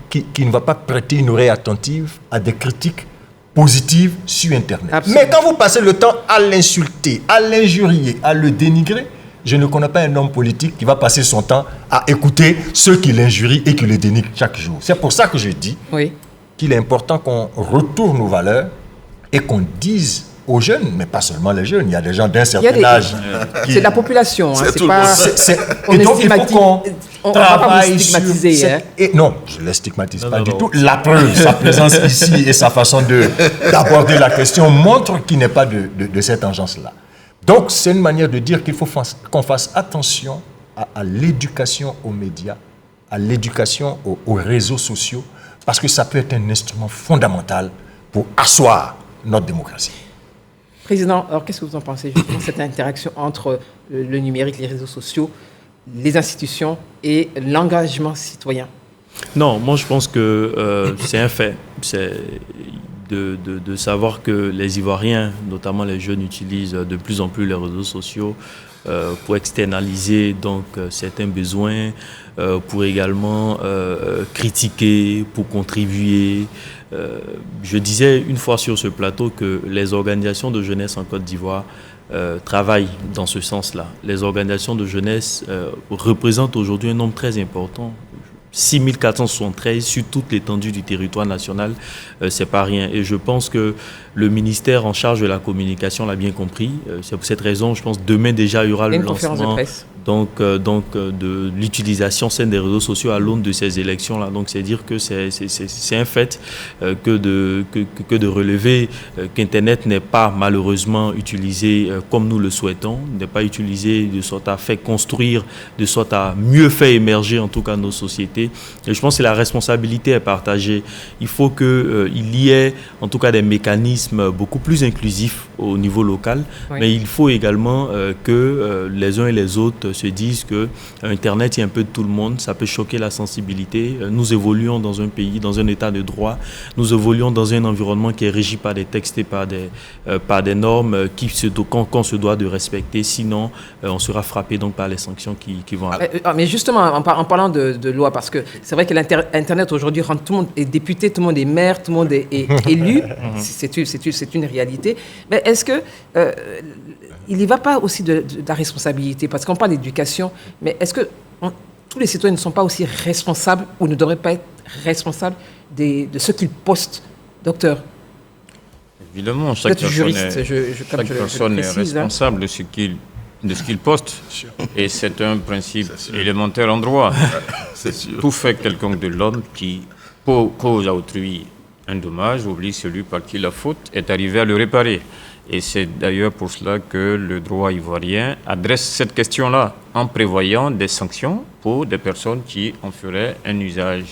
D: qui ne va pas prêter une oreille attentive à des critiques positives sur Internet. Absolument. Mais quand vous passez le temps à l'insulter, à l'injurier, à le dénigrer, je ne connais pas un homme politique qui va passer son temps à écouter ceux qui l'injurient et qui le dénigrent chaque jour. C'est pour ça que je dis qu'il est important qu'on retourne nos valeurs et qu'on dise aux jeunes, mais pas seulement les jeunes, il y a des gens d'un certain âge.
A: C'est la population, hein, c'est pas...
D: Et donc il faut qu'on travaille sur... Non, je ne les stigmatise pas du tout. La preuve, sa présence ici et sa façon d'aborder la question montre qu'il n'est pas de cette engeance-là. Donc c'est une manière de dire qu'il faut qu'on fasse attention à l'éducation aux médias, à l'éducation aux réseaux sociaux, parce que ça peut être un instrument fondamental pour asseoir notre démocratie.
A: Président, alors qu'est-ce que vous en pensez justement de cette interaction entre le numérique, les réseaux sociaux, les institutions et l'engagement citoyen?
E: Non, moi je pense que c'est un fait. C'est de savoir que les Ivoiriens, notamment les jeunes, utilisent de plus en plus les réseaux sociaux pour externaliser donc certains besoins, pour également critiquer, pour contribuer. Je disais une fois sur ce plateau que les organisations de jeunesse en Côte d'Ivoire travaillent dans ce sens-là. Les organisations de jeunesse représentent aujourd'hui un nombre très important. 6473 sur toute l'étendue du territoire national, c'est pas rien. Et je pense que le ministère en charge de la communication l'a bien compris. C'est pour cette raison, je pense, demain déjà, il y aura le lancement de l'utilisation saine des réseaux sociaux à l'aune de ces élections-là. Donc, c'est dire que c'est un fait que de relever qu'Internet n'est pas malheureusement utilisé comme nous le souhaitons, n'est pas utilisé de sorte à faire construire, de sorte à mieux faire émerger en tout cas nos sociétés. Et je pense que la responsabilité est partagée. Il faut qu'il y ait en tout cas des mécanismes beaucoup plus inclusifs au niveau local, mais il faut également que les uns et les autres se disent que Internet, il y a un peu de tout le monde, ça peut choquer la sensibilité. Nous évoluons dans un pays, dans un état de droit, nous évoluons dans un environnement qui est régi par des textes et par des normes qu'on se doit de respecter, sinon on sera frappé donc par les sanctions qui vont arriver.
A: Mais justement, en parlant de loi, parce que c'est vrai que l'Internet aujourd'hui rend tout le monde est député, tout le monde est maire, tout le monde est élu, c'est une réalité. Mais est-ce que il n'y va pas aussi de la responsabilité, parce qu'on parle d'éducation, mais est-ce que tous les citoyens ne sont pas aussi responsables ou ne devraient pas être responsables de ce qu'ils postent, docteur?
B: Évidemment, chaque personne est responsable de ce qu'il poste. Et c'est un principe élémentaire en droit. Tout fait quelconque de l'homme qui cause à autrui un dommage oblige celui par qui la faute est arrivé à le réparer. Et c'est d'ailleurs pour cela que le droit ivoirien adresse cette question-là en prévoyant des sanctions pour des personnes qui en feraient un usage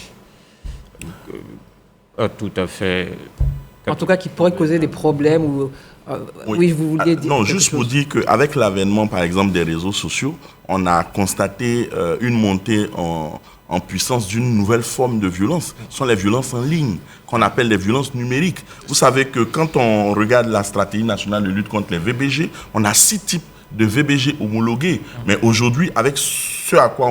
B: tout à fait...
A: En tout cas, qui pourrait causer des problèmes ou... oui, vous vouliez dire...
C: Non, juste pour dire qu'avec l'avènement, par exemple, des réseaux sociaux, on a constaté une montée en puissance d'une nouvelle forme de violence. Ce sont les violences en ligne, qu'on appelle les violences numériques. Vous savez que quand on regarde la stratégie nationale de lutte contre les VBG, on a 6 types de VBG homologués. Mais aujourd'hui, avec ce à quoi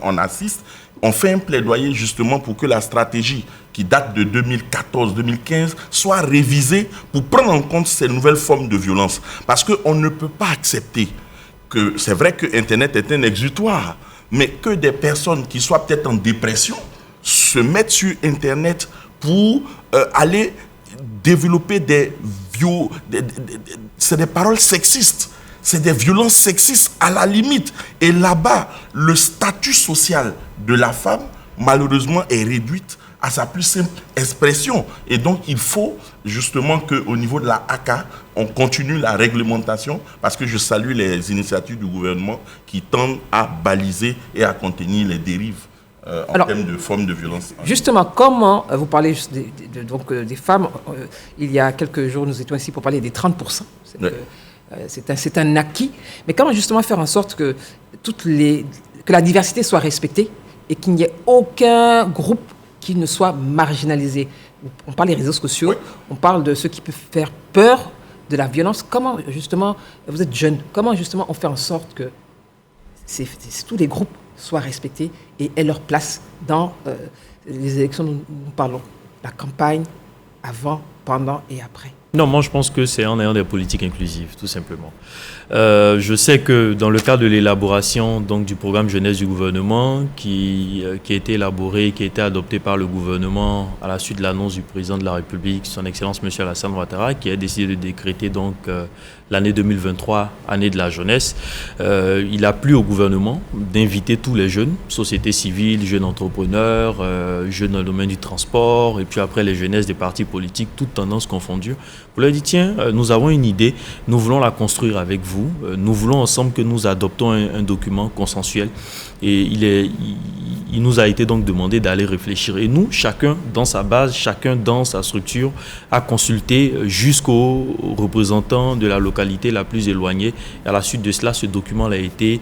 C: on assiste, on fait un plaidoyer justement pour que la stratégie qui date de 2014-2015 soit révisée pour prendre en compte ces nouvelles formes de violence. Parce qu'on ne peut pas accepter que, c'est vrai que Internet est un exutoire, mais que des personnes qui soient peut-être en dépression se mettent sur Internet pour aller développer c'est des paroles sexistes, c'est des violences sexistes à la limite. Et là-bas, le statut social de la femme, malheureusement, est réduit à sa plus simple expression. Et donc, il faut justement qu'au niveau de la ACA, on continue la réglementation, parce que je salue les initiatives du gouvernement qui tendent à baliser et à contenir les dérives en termes de formes de violence.
A: Justement, comment, vous parlez donc, des femmes, il y a quelques jours, nous étions ici pour parler des 30%. c'est un acquis. Mais comment justement faire en sorte que la diversité soit respectée et qu'il n'y ait aucun groupe qui ne soit marginalisé? On parle des réseaux sociaux, on parle de ce qui peut faire peur, de la violence. Comment justement, vous êtes jeune, comment justement on fait en sorte que tous les groupes soient respectés et aient leur place dans les élections dont nous parlons, la campagne, avant, pendant et après?
E: Non, moi je pense que c'est en ayant des politiques inclusives, tout simplement. Je sais que dans le cadre de l'élaboration donc du programme jeunesse du gouvernement qui a été élaboré, qui a été adopté par le gouvernement à la suite de l'annonce du président de la République, son Excellence M. Alassane Ouattara, qui a décidé de décréter donc l'année 2023, année de la jeunesse, il a plu au gouvernement d'inviter tous les jeunes, société civile, jeunes entrepreneurs, jeunes dans le domaine du transport, et puis après les jeunesses des partis politiques, toutes tendances confondues, pour leur dire, tiens, nous avons une idée, nous voulons la construire avec vous, nous voulons ensemble que nous adoptons un document consensuel. Et il nous a été donc demandé d'aller réfléchir. Et nous, chacun dans sa base, chacun dans sa structure, a consulté jusqu'aux représentants de la localité la plus éloignée. Et à la suite de cela, ce document a été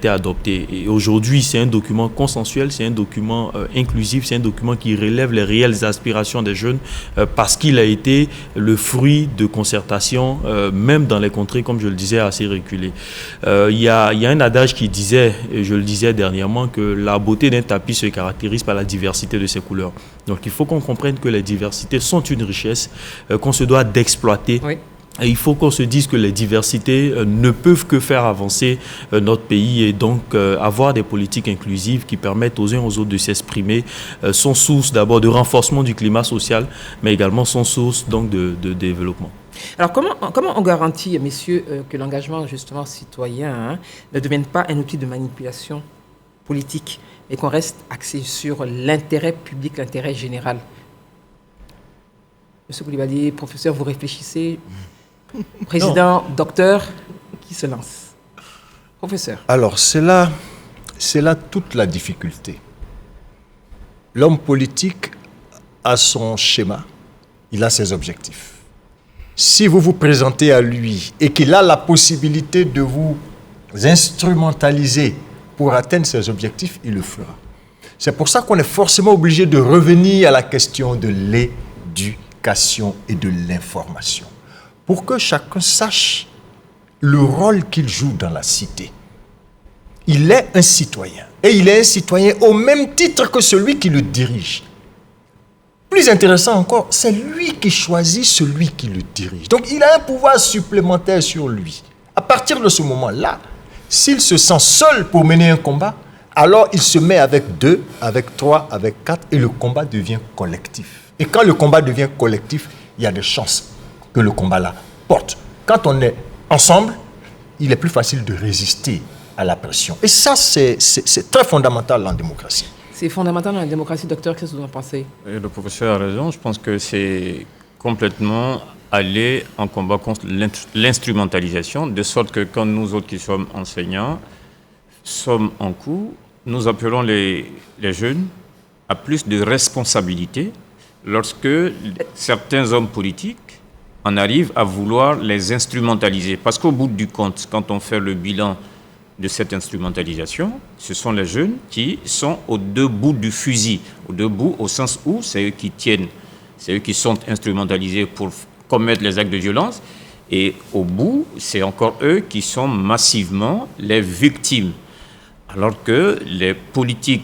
E: adopté. Et aujourd'hui, c'est un document consensuel, c'est un document inclusif, c'est un document qui relève les réelles aspirations des jeunes parce qu'il a été le fruit de concertation, même dans les contrées, comme je le disais, assez reculées. Il y a un adage qui disait, et je le disais dernièrement, que la beauté d'un tapis se caractérise par la diversité de ses couleurs. Donc il faut qu'on comprenne que les diversités sont une richesse qu'on se doit d'exploiter. Oui. Et il faut qu'on se dise que les diversités ne peuvent que faire avancer notre pays et donc avoir des politiques inclusives qui permettent aux uns aux autres de s'exprimer sont source d'abord de renforcement du climat social, mais également sont source donc de développement.
A: Alors comment on garantit, messieurs, que l'engagement justement citoyen ne devienne pas un outil de manipulation politique et qu'on reste axé sur l'intérêt public, l'intérêt général? Monsieur Coulibaly, professeur, vous réfléchissez. Président, docteur, qui se lance? Professeur.
D: Alors, c'est là toute la difficulté. L'homme politique a son schéma, il a ses objectifs. Si vous vous présentez à lui et qu'il a la possibilité de vous instrumentaliser pour atteindre ses objectifs, il le fera. C'est pour ça qu'on est forcément obligé de revenir à la question de l'éducation et de l'information, pour que chacun sache le rôle qu'il joue dans la cité. Il est un citoyen, et il est un citoyen au même titre que celui qui le dirige. Plus intéressant encore, c'est lui qui choisit celui qui le dirige. Donc il a un pouvoir supplémentaire sur lui. À partir de ce moment-là, s'il se sent seul pour mener un combat, alors il se met avec 2, avec 3, avec 4, et le combat devient collectif. Et quand le combat devient collectif, il y a des chances que le combat-là porte. Quand on est ensemble, il est plus facile de résister à la pression. Et ça, c'est très fondamental en démocratie.
A: C'est fondamental dans la démocratie, docteur, qu'est-ce que vous en pensez?
B: Le professeur a raison, je pense que c'est complètement aller en combat contre l'instrumentalisation, de sorte que quand nous autres qui sommes enseignants sommes en cours, nous appelons les jeunes à plus de responsabilité lorsque certains hommes politiques en arrivent à vouloir les instrumentaliser. Parce qu'au bout du compte, quand on fait le bilan de cette instrumentalisation, ce sont les jeunes qui sont aux deux bouts du fusil, aux deux bouts au sens où c'est eux qui tiennent, c'est eux qui sont instrumentalisés pour commettre les actes de violence, et au bout, c'est encore eux qui sont massivement les victimes. Alors que les politiques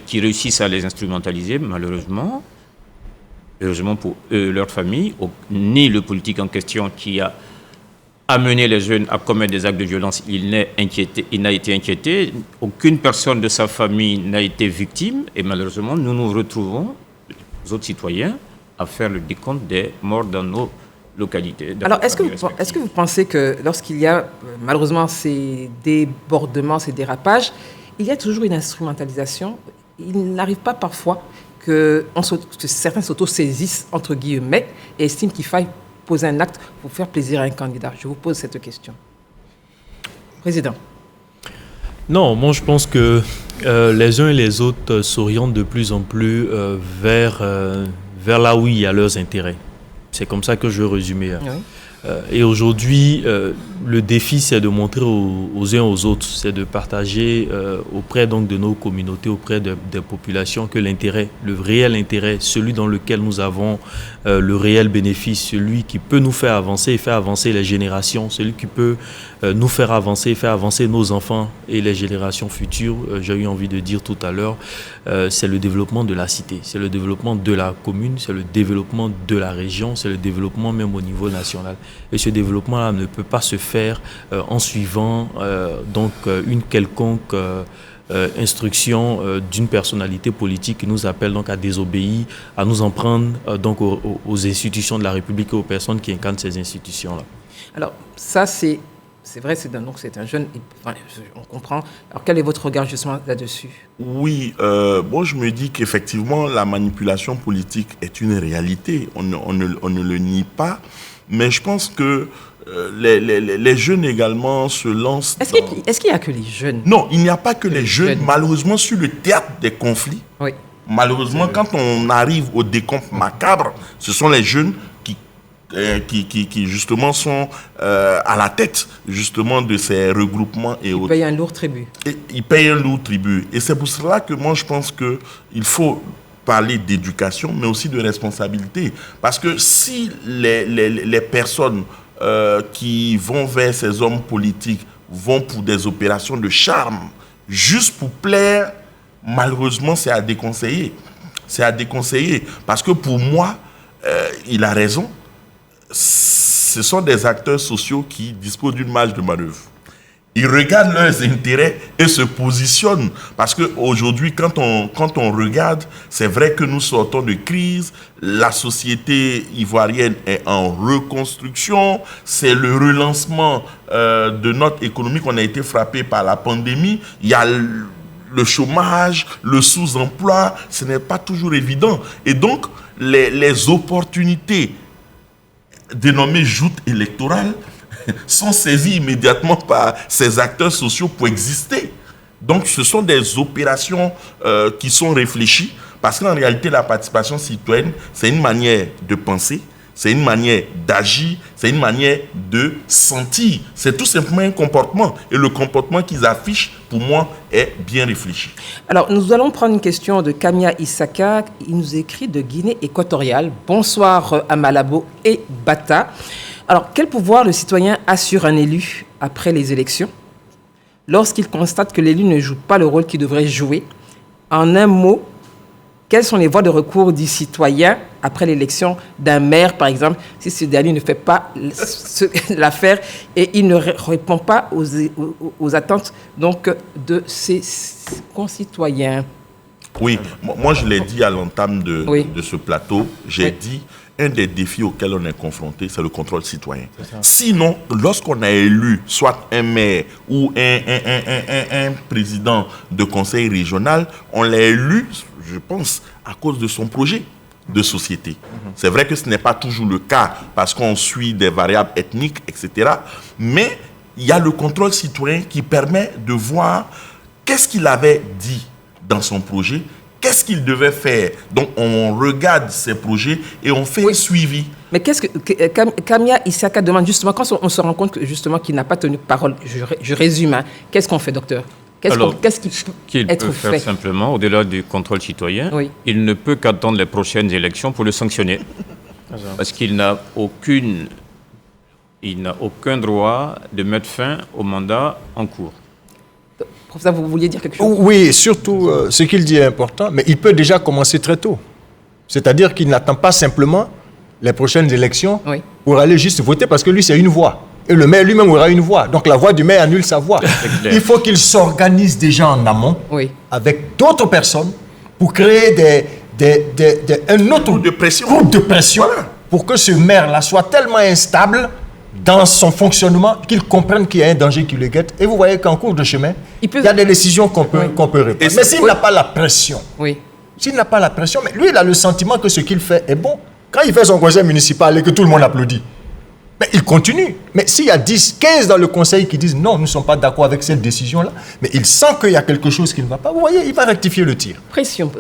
B: qui réussissent à les instrumentaliser, malheureusement, heureusement pour eux, leur famille, ni le politique en question qui a amené les jeunes à commettre des actes de violence, il n'a été inquiété, aucune personne de sa famille n'a été victime, et malheureusement, nous nous retrouvons, les autres citoyens, à faire le décompte des morts dans nos localités.
A: Alors, est-ce que vous pensez que lorsqu'il y a malheureusement ces débordements, ces dérapages, il y a toujours une instrumentalisation? Il n'arrive pas parfois que certains s'auto-saisissent, entre guillemets, et estiment qu'il faille poser un acte pour faire plaisir à un candidat? Je vous pose cette question. Président.
E: Non, moi je pense que les uns et les autres s'orientent de plus en plus vers là où il y a leurs intérêts. C'est comme ça que je veux résumer. Oui. Et aujourd'hui, le défi, c'est de montrer aux uns aux autres, c'est de partager auprès donc, de nos communautés, auprès des populations, que l'intérêt, le réel intérêt, celui dans lequel nous avons le réel bénéfice, celui qui peut nous faire avancer et faire avancer les générations, celui qui peut nous faire avancer nos enfants et les générations futures, j'ai eu envie de dire tout à l'heure, c'est le développement de la cité, c'est le développement de la commune, c'est le développement de la région, c'est le développement même au niveau national. Et ce développement-là ne peut pas se faire en suivant une quelconque instruction d'une personnalité politique qui nous appelle donc à désobéir, à nous en prendre donc aux institutions de la République et aux personnes qui incarnent ces institutions-là.
A: Alors ça c'est vrai, c'est un jeune, enfin, on comprend. Alors quel est votre regard justement là-dessus?
C: Oui, je me dis qu'effectivement la manipulation politique est une réalité, on ne le nie pas, mais je pense que les jeunes également se lancent.
A: Est-ce qu'il n'y a que les jeunes?
C: Non, il n'y a pas que les jeunes. Malheureusement, sur le théâtre des conflits,
A: oui.
C: Malheureusement, quand on arrive au décompte macabre, ce sont les jeunes qui justement sont à la tête justement de ces regroupements et autres.
A: Ils payent un lourd tribut.
C: Ils payent un lourd tribut. Et c'est pour cela que moi, je pense qu'il faut parler d'éducation, mais aussi de responsabilité. Parce que si les personnes qui vont vers ces hommes politiques vont pour des opérations de charme, juste pour plaire, malheureusement, c'est à déconseiller. C'est à déconseiller. Parce que pour moi, il a raison. Ce sont des acteurs sociaux qui disposent d'une marge de manœuvre. Ils regardent leurs intérêts et se positionnent. Parce qu'aujourd'hui, quand on regarde, c'est vrai que nous sortons de crise, la société ivoirienne est en reconstruction, c'est le relancement de notre économie qu'on a été frappé par la pandémie. Il y a le chômage, le sous-emploi, ce n'est pas toujours évident. Et donc, les opportunités dénommées joutes électorales sont saisies immédiatement par ces acteurs sociaux pour exister. Donc, ce sont des opérations qui sont réfléchies, parce qu'en réalité, la participation citoyenne, c'est une manière de penser, c'est une manière d'agir, c'est une manière de sentir. C'est tout simplement un comportement. Et le comportement qu'ils affichent, pour moi, est bien réfléchi.
A: Alors, nous allons prendre une question de Kamia Isaka. Il nous écrit de Guinée équatoriale. Bonsoir à Malabo et Bata. Alors, quel pouvoir le citoyen a sur un élu après les élections lorsqu'il constate que l'élu ne joue pas le rôle qu'il devrait jouer? En un mot, quelles sont les voies de recours du citoyen après l'élection d'un maire, par exemple, si ce dernier ne fait pas l'affaire et il ne répond pas aux attentes donc, de ses concitoyens?
C: Oui, moi je l'ai dit à l'entame de ce plateau, j'ai dit un des défis auxquels on est confronté, c'est le contrôle citoyen. Sinon, lorsqu'on a élu soit un maire ou un président de conseil régional, on l'a élu, je pense, à cause de son projet de société. C'est vrai que ce n'est pas toujours le cas parce qu'on suit des variables ethniques, etc. Mais il y a le contrôle citoyen qui permet de voir qu'est-ce qu'il avait dit dans son projet, qu'est-ce qu'il devait faire. Donc, on regarde ses projets et on fait un suivi.
A: Mais qu'est-ce que Kamia Isaka demande justement, quand on se rend compte que, justement qu'il n'a pas tenu parole, je résume, hein, qu'est-ce qu'on fait, docteur? Qu'est-ce
B: qu'il peut faire simplement, au-delà du contrôle citoyen, il ne peut qu'attendre les prochaines élections pour le sanctionner. Parce qu'il n'a aucun droit de mettre fin au mandat en cours.
A: Professeur, vous vouliez dire quelque chose?
D: Oui, surtout, ce qu'il dit est important, mais il peut déjà commencer très tôt. C'est-à-dire qu'il n'attend pas simplement les prochaines élections pour aller juste voter, parce que lui, c'est une voix. Et le maire lui-même aura une voix. Donc la voix du maire annule sa voix. Il faut qu'il s'organise déjà en amont avec d'autres personnes pour créer un autre groupe de pression pour que ce maire-là soit tellement instable dans son fonctionnement qu'il comprenne qu'il y a un danger qui le guette. Et vous voyez qu'en cours de chemin, il y a des décisions qu'on peut reprendre. Mais s'il n'a pas la pression, s'il n'a pas la pression, mais lui, il a le sentiment que ce qu'il fait est bon. Quand il fait son conseil municipal et que tout le monde applaudit, mais il continue. Mais s'il y a 10, 15 dans le conseil qui disent non, nous ne sommes pas d'accord avec cette décision-là, mais il sent qu'il y a quelque chose qui ne va pas, vous voyez, il va rectifier le tir.
A: Pression.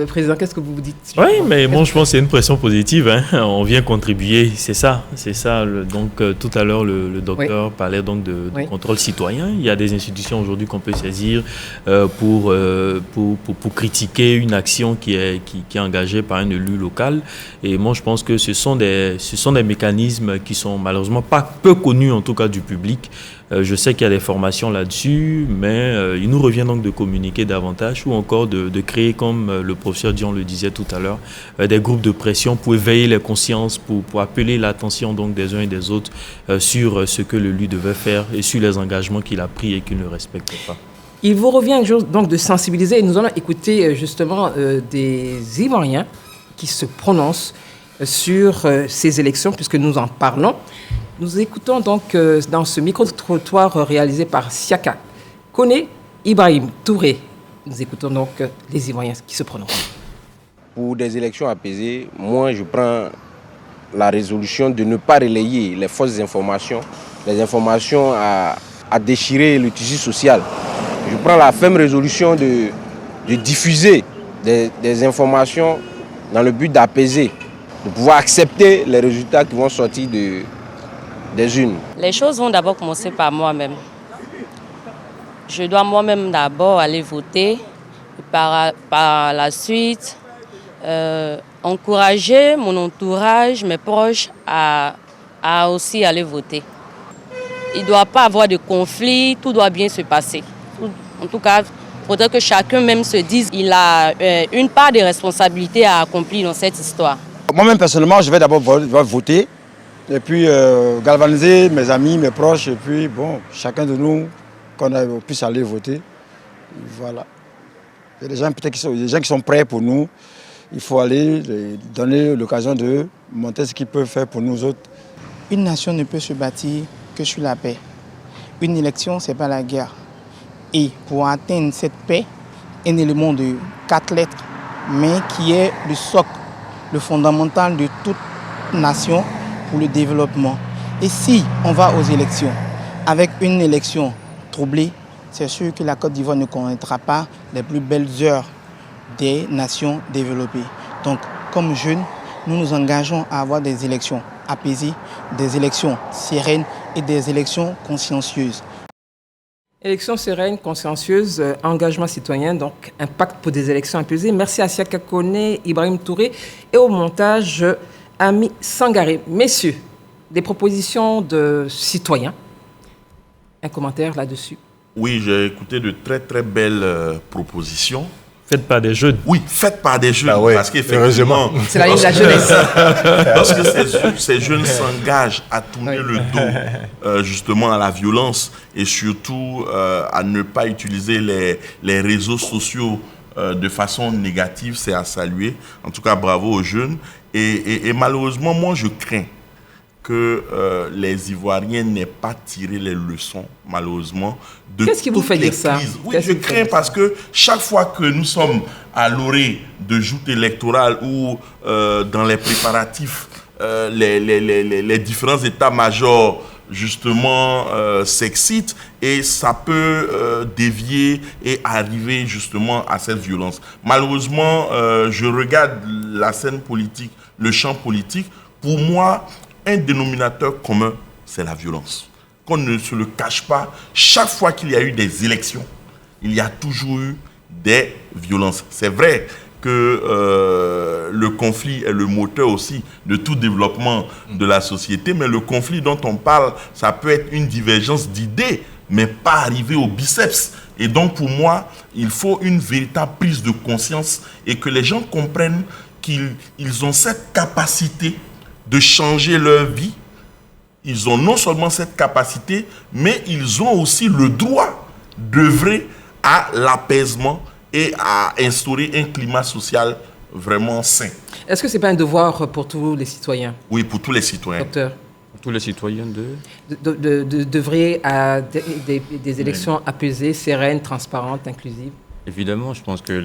A: Président, qu'est-ce que vous vous dites?
E: Oui, mais moi je pense que c'est une pression positive. Hein. On vient contribuer, c'est ça. Donc tout à l'heure, le docteur parlait donc de contrôle citoyen. Il y a des institutions aujourd'hui qu'on peut saisir pour critiquer une action qui est engagée par un élu local. Et moi je pense que ce sont des mécanismes qui sont malheureusement peu connus en tout cas du public. Je sais qu'il y a des formations là-dessus, mais il nous revient donc de communiquer davantage ou encore de créer, comme le professeur Dion le disait tout à l'heure, des groupes de pression pour éveiller les consciences, pour appeler l'attention donc des uns et des autres sur ce que l'élu devait faire et sur les engagements qu'il a pris et qu'il ne respecte pas.
A: Il vous revient donc de sensibiliser, et nous allons écouter justement des Ivoiriens qui se prononcent sur ces élections, puisque nous en parlons. Nous écoutons donc dans ce micro-trottoir réalisé par Siaka Kone Ibrahim Touré. Nous écoutons donc les Ivoiriens qui se prononcent.
G: Pour des élections apaisées, moi je prends la résolution de ne pas relayer les fausses informations, les informations à déchirer le tissu social. Je prends la ferme résolution de diffuser des informations dans le but d'apaiser, de pouvoir accepter les résultats qui vont sortir des urnes.
H: Les choses vont d'abord commencer par moi-même. Je dois moi-même d'abord aller voter, et par la suite encourager mon entourage, mes proches à aussi aller voter. Il ne doit pas avoir de conflit, tout doit bien se passer. En tout cas, il faudrait que chacun même se dise qu'il a une part de responsabilité à accomplir dans cette histoire.
I: Moi-même personnellement, je vais d'abord voter. Et puis galvaniser mes amis, mes proches, et puis bon, chacun de nous, qu'on puisse aller voter. Voilà. Il y a des gens peut-être qui sont prêts pour nous. Il faut aller donner l'occasion de montrer ce qu'ils peuvent faire pour nous autres.
J: Une nation ne peut se bâtir que sur la paix. Une élection, ce n'est pas la guerre. Et pour atteindre cette paix, un élément de 4 lettres, mais qui est le socle, le fondamental de toute nation, pour le développement. Et si on va aux élections avec une élection troublée, c'est sûr que la Côte d'Ivoire ne connaîtra pas les plus belles heures des nations développées. Donc, comme jeunes, nous nous engageons à avoir des élections apaisées, des élections sereines et des élections consciencieuses.
A: Élections sereines, consciencieuses, engagement citoyen, donc impact pour des élections apaisées. Merci à Siaka Kone, Ibrahim Touré et au montage Ami Sangaré. Messieurs, des propositions de citoyens. Un commentaire là-dessus?
C: Oui, j'ai écouté de très très belles propositions.
E: Faites par des jeunes.
C: Oui, faites par des jeunes.
D: Ah ouais,
C: parce qu'effectivement,
A: c'est la ligne de la jeunesse.
C: Lorsque ces jeunes s'engagent à tourner le dos justement à la violence et surtout à ne pas utiliser les réseaux sociaux de façon négative, c'est à saluer. En tout cas, bravo aux jeunes. Et malheureusement, moi, je crains que les Ivoiriens n'aient pas tiré les leçons, malheureusement, de
A: Qu'est-ce qui vous fait dire ça?
C: Oui, je crains parce que chaque fois que nous sommes à l'orée de joutes électorales ou dans les préparatifs, les différents états-majors justement s'excitent et ça peut dévier et arriver justement à cette violence. Malheureusement, je regarde la scène politique, le champ politique. Pour moi, un dénominateur commun, c'est la violence. Qu'on ne se le cache pas, chaque fois qu'il y a eu des élections, il y a toujours eu des violences. C'est vrai que le conflit est le moteur aussi de tout développement de la société, mais le conflit dont on parle, ça peut être une divergence d'idées, mais pas arriver au biceps. Et donc pour moi, il faut une véritable prise de conscience et que les gens comprennent qu'ils ont cette capacité de changer leur vie. Ils ont non seulement cette capacité, mais ils ont aussi le droit d'œuvrer à l'apaisement et à instaurer un climat social vraiment sain.
A: Est-ce que ce n'est pas un devoir pour tous les citoyens?
C: Oui, pour tous les citoyens.
A: Docteur?
B: Pour tous les citoyens
A: d'œuvrer à des élections apaisées, sereines, transparentes, inclusives?
B: Évidemment, je pense que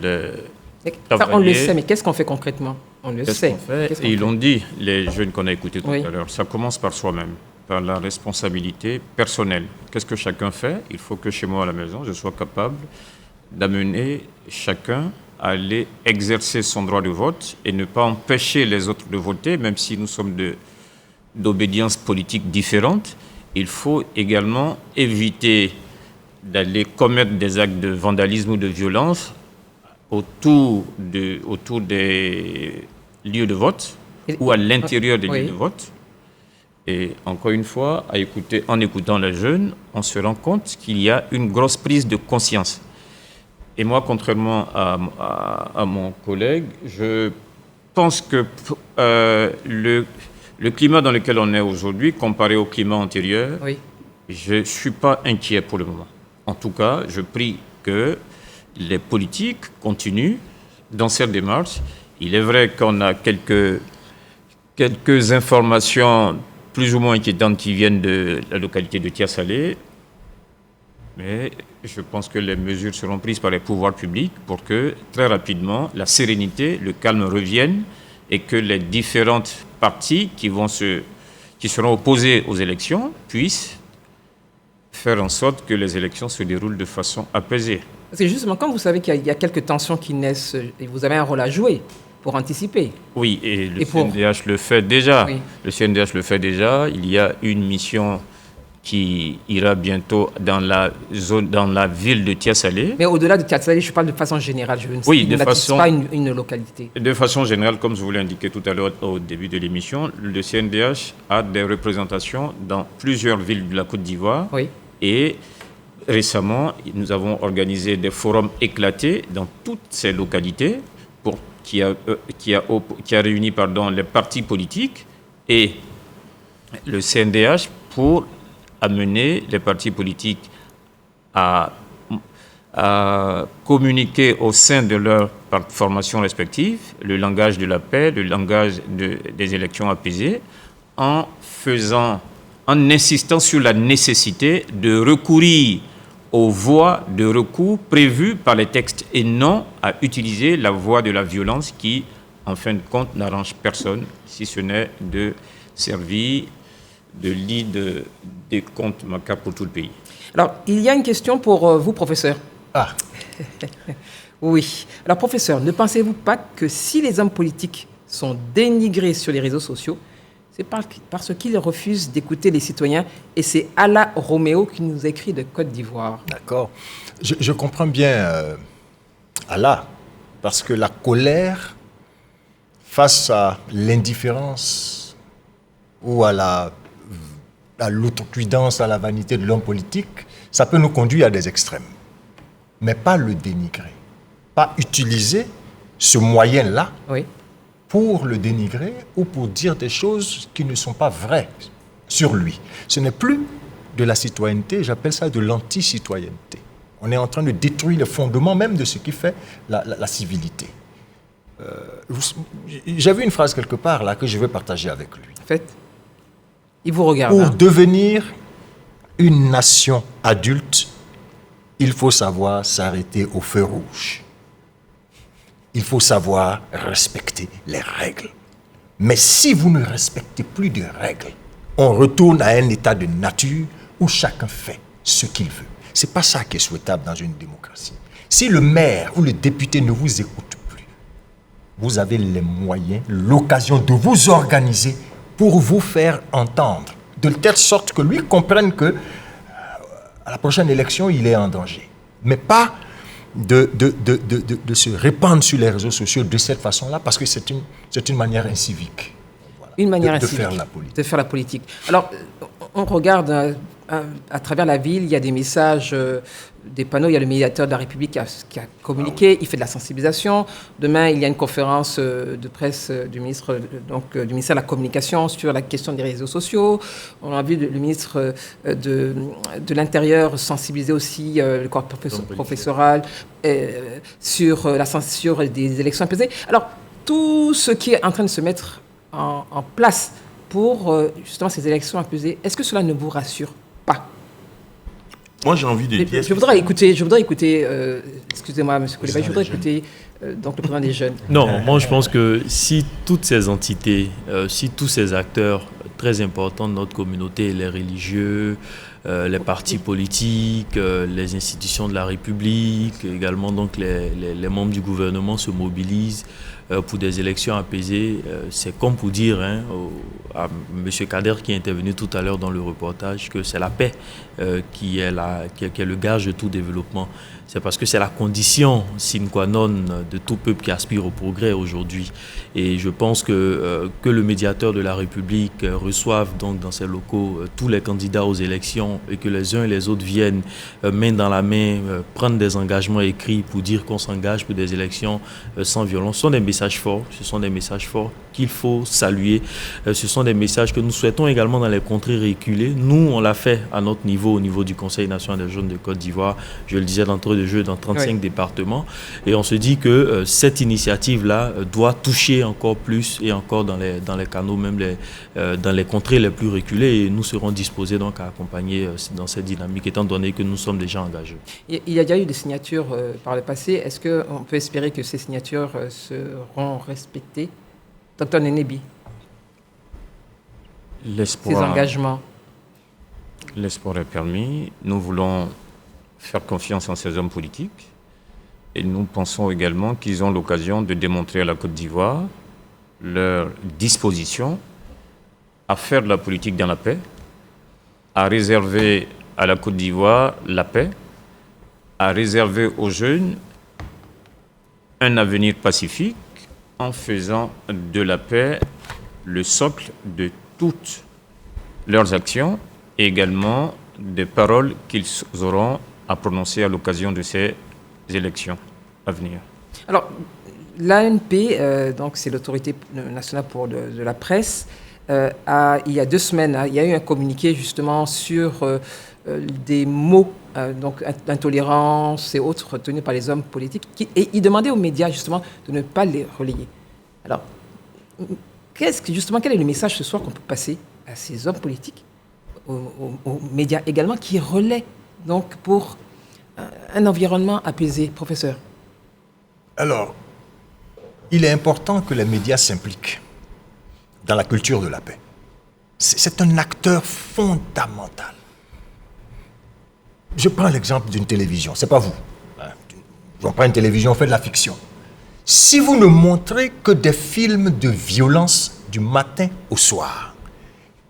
A: ça, on le sait, mais qu'est-ce qu'on fait concrètement? On le sait.
B: Et ils l'ont dit, les jeunes qu'on a écoutés tout à l'heure, ça commence par soi-même, par la responsabilité personnelle. Qu'est-ce que chacun fait? Il faut que chez moi à la maison, je sois capable d'amener chacun aller exercer son droit de vote et ne pas empêcher les autres de voter, même si nous sommes d'obédience politique différentes. Il faut également éviter d'aller commettre des actes de vandalisme ou de violence autour des lieux de vote ou à l'intérieur des lieux de vote. Et encore une fois, en écoutant les jeunes, on se rend compte qu'il y a une grosse prise de conscience. Et moi, contrairement à mon collègue, je pense que le climat dans lequel on est aujourd'hui, comparé au climat antérieur, je ne suis pas inquiet pour le moment. En tout cas, je prie que les politiques continuent dans cette démarche. Il est vrai qu'on a quelques informations plus ou moins inquiétantes qui viennent de la localité de Tia-Salé, mais je pense que les mesures seront prises par les pouvoirs publics pour que, très rapidement, la sérénité, le calme reviennent et que les différentes parties qui seront opposées aux élections puissent faire en sorte que les élections se déroulent de façon apaisée.
A: Parce que justement, quand vous savez qu'il y a quelques tensions qui naissent, et vous avez un rôle à jouer pour anticiper.
B: Oui, et le CNDH le fait déjà. Oui. Le CNDH le fait déjà. Il y a une mission qui ira bientôt dans la ville de Tia-Salé.
A: Mais au-delà de Tia-Salé, je parle de façon générale. Je ne sais pas une localité.
B: De façon générale, comme je vous l'ai indiqué tout à l'heure au début de l'émission, le CNDH a des représentations dans plusieurs villes de la Côte d'Ivoire.
A: Oui.
B: Et récemment, nous avons organisé des forums éclatés dans toutes ces localités qui a réuni les partis politiques et le CNDH pour amener les partis politiques à communiquer au sein de leurs formations respectives le langage de la paix, le langage des élections apaisées, en insistant sur la nécessité de recourir aux voies de recours prévues par les textes et non à utiliser la voie de la violence qui, en fin de compte, n'arrange personne, si ce n'est de servir de lit des comptes macabres pour tout le pays.
A: Alors, il y a une question pour vous, professeur.
D: Ah.
A: Oui. Alors, professeur, ne pensez-vous pas que si les hommes politiques sont dénigrés sur les réseaux sociaux, c'est parce qu'ils refusent d'écouter les citoyens. Et c'est Ala Roméo qui nous écrit de Côte d'Ivoire.
D: D'accord. Je comprends bien Ala, parce que la colère face à l'indifférence ou à l'outrecuidance, à la vanité de l'homme politique, ça peut nous conduire à des extrêmes. Mais pas le dénigrer. Pas utiliser ce moyen-là.
A: Oui.
D: Pour le dénigrer ou pour dire des choses qui ne sont pas vraies sur lui. Ce n'est plus de la citoyenneté, j'appelle ça de l'anti-citoyenneté. On est en train de détruire le fondement même de ce qui fait la civilité. J'ai vu une phrase quelque part là que je vais partager avec lui.
A: En fait, il vous regarde.
D: Pour devenir une nation adulte, il faut savoir s'arrêter au feu rouge. Il faut savoir respecter les règles. Mais si vous ne respectez plus de règles, on retourne à un état de nature où chacun fait ce qu'il veut. Ce n'est pas ça qui est souhaitable dans une démocratie. Si le maire ou le député ne vous écoute plus, vous avez les moyens, l'occasion de vous organiser pour vous faire entendre, de telle sorte que lui comprenne que à la prochaine élection, il est en danger. Mais pas de se répandre sur les réseaux sociaux de cette façon-là, parce que c'est une manière incivique. Voilà,
A: une manière
D: de
A: incivique
D: faire la politique.
A: De faire la politique. Alors, on regarde à travers la ville, il y a des messages, des panneaux. Il y a le médiateur de la République qui a communiqué, il fait de la sensibilisation. Demain, il y a une conférence de presse du ministère de la Communication sur la question des réseaux sociaux. On a vu le ministre de l'Intérieur sensibiliser aussi le corps professoral sur la censure des élections apaisées. Alors, tout ce qui est en train de se mettre en place pour justement ces élections apaisées, est-ce que cela ne vous rassure pas?
C: Moi, j'ai envie de dire...
A: Je voudrais écouter excusez-moi, M. Koulibaly, je voudrais écouter donc le président des jeunes.
E: Non, moi je pense que si toutes ces entités, si tous ces acteurs très importants de notre communauté, les religieux, les partis politiques, les institutions de la République, également donc les membres du gouvernement se mobilisent pour des élections apaisées. C'est comme pour dire à M. Kader qui est intervenu tout à l'heure dans le reportage que c'est la paix qui est le gage de tout développement. C'est parce que c'est la condition sine qua non de tout peuple qui aspire au progrès aujourd'hui. Et je pense que le médiateur de la République reçoive donc dans ses locaux tous les candidats aux élections et que les uns et les autres viennent main dans la main prendre des engagements écrits pour dire qu'on s'engage pour des élections sans violence. Ce sont des messages forts, qu'il faut saluer. Ce sont des messages que nous souhaitons également dans les contrées reculées. Nous, on l'a fait à notre niveau, au niveau du Conseil national des jeunes de Côte d'Ivoire. Je le disais d'entrée de jeu, dans 35 départements. Et on se dit que cette initiative-là doit toucher encore plus et encore dans les canaux, même dans les contrées les plus reculées. Et nous serons disposés donc à accompagner dans cette dynamique, étant donné que nous sommes déjà engagés.
A: Il y a déjà eu des signatures par le passé. Est-ce qu'on peut espérer que ces signatures seront respectées? Dr Nenebi, ces engagements.
B: L'espoir est permis. Nous voulons faire confiance en ces hommes politiques et nous pensons également qu'ils ont l'occasion de démontrer à la Côte d'Ivoire leur disposition à faire de la politique dans la paix, à réserver à la Côte d'Ivoire la paix, à réserver aux jeunes un avenir pacifique en faisant de la paix le socle de toutes leurs actions et également des paroles qu'ils auront à prononcer à l'occasion de ces élections à venir.
A: Alors, l'ANP, donc c'est l'autorité nationale de la presse, il y a 2 semaines, il y a eu un communiqué justement sur des mots, donc intolérance et autres tenus par les hommes politiques, et ils demandaient aux médias justement de ne pas les relayer. Alors, quel est le message ce soir qu'on peut passer à ces hommes politiques, aux médias également, qui relaient donc pour un environnement apaisé, professeur?
D: Alors, il est important que les médias s'impliquent dans la culture de la paix. C'est un acteur fondamental. Je prends l'exemple d'une télévision, c'est pas vous. On prend une télévision, on fait de la fiction. Si vous ne montrez que des films de violence du matin au soir,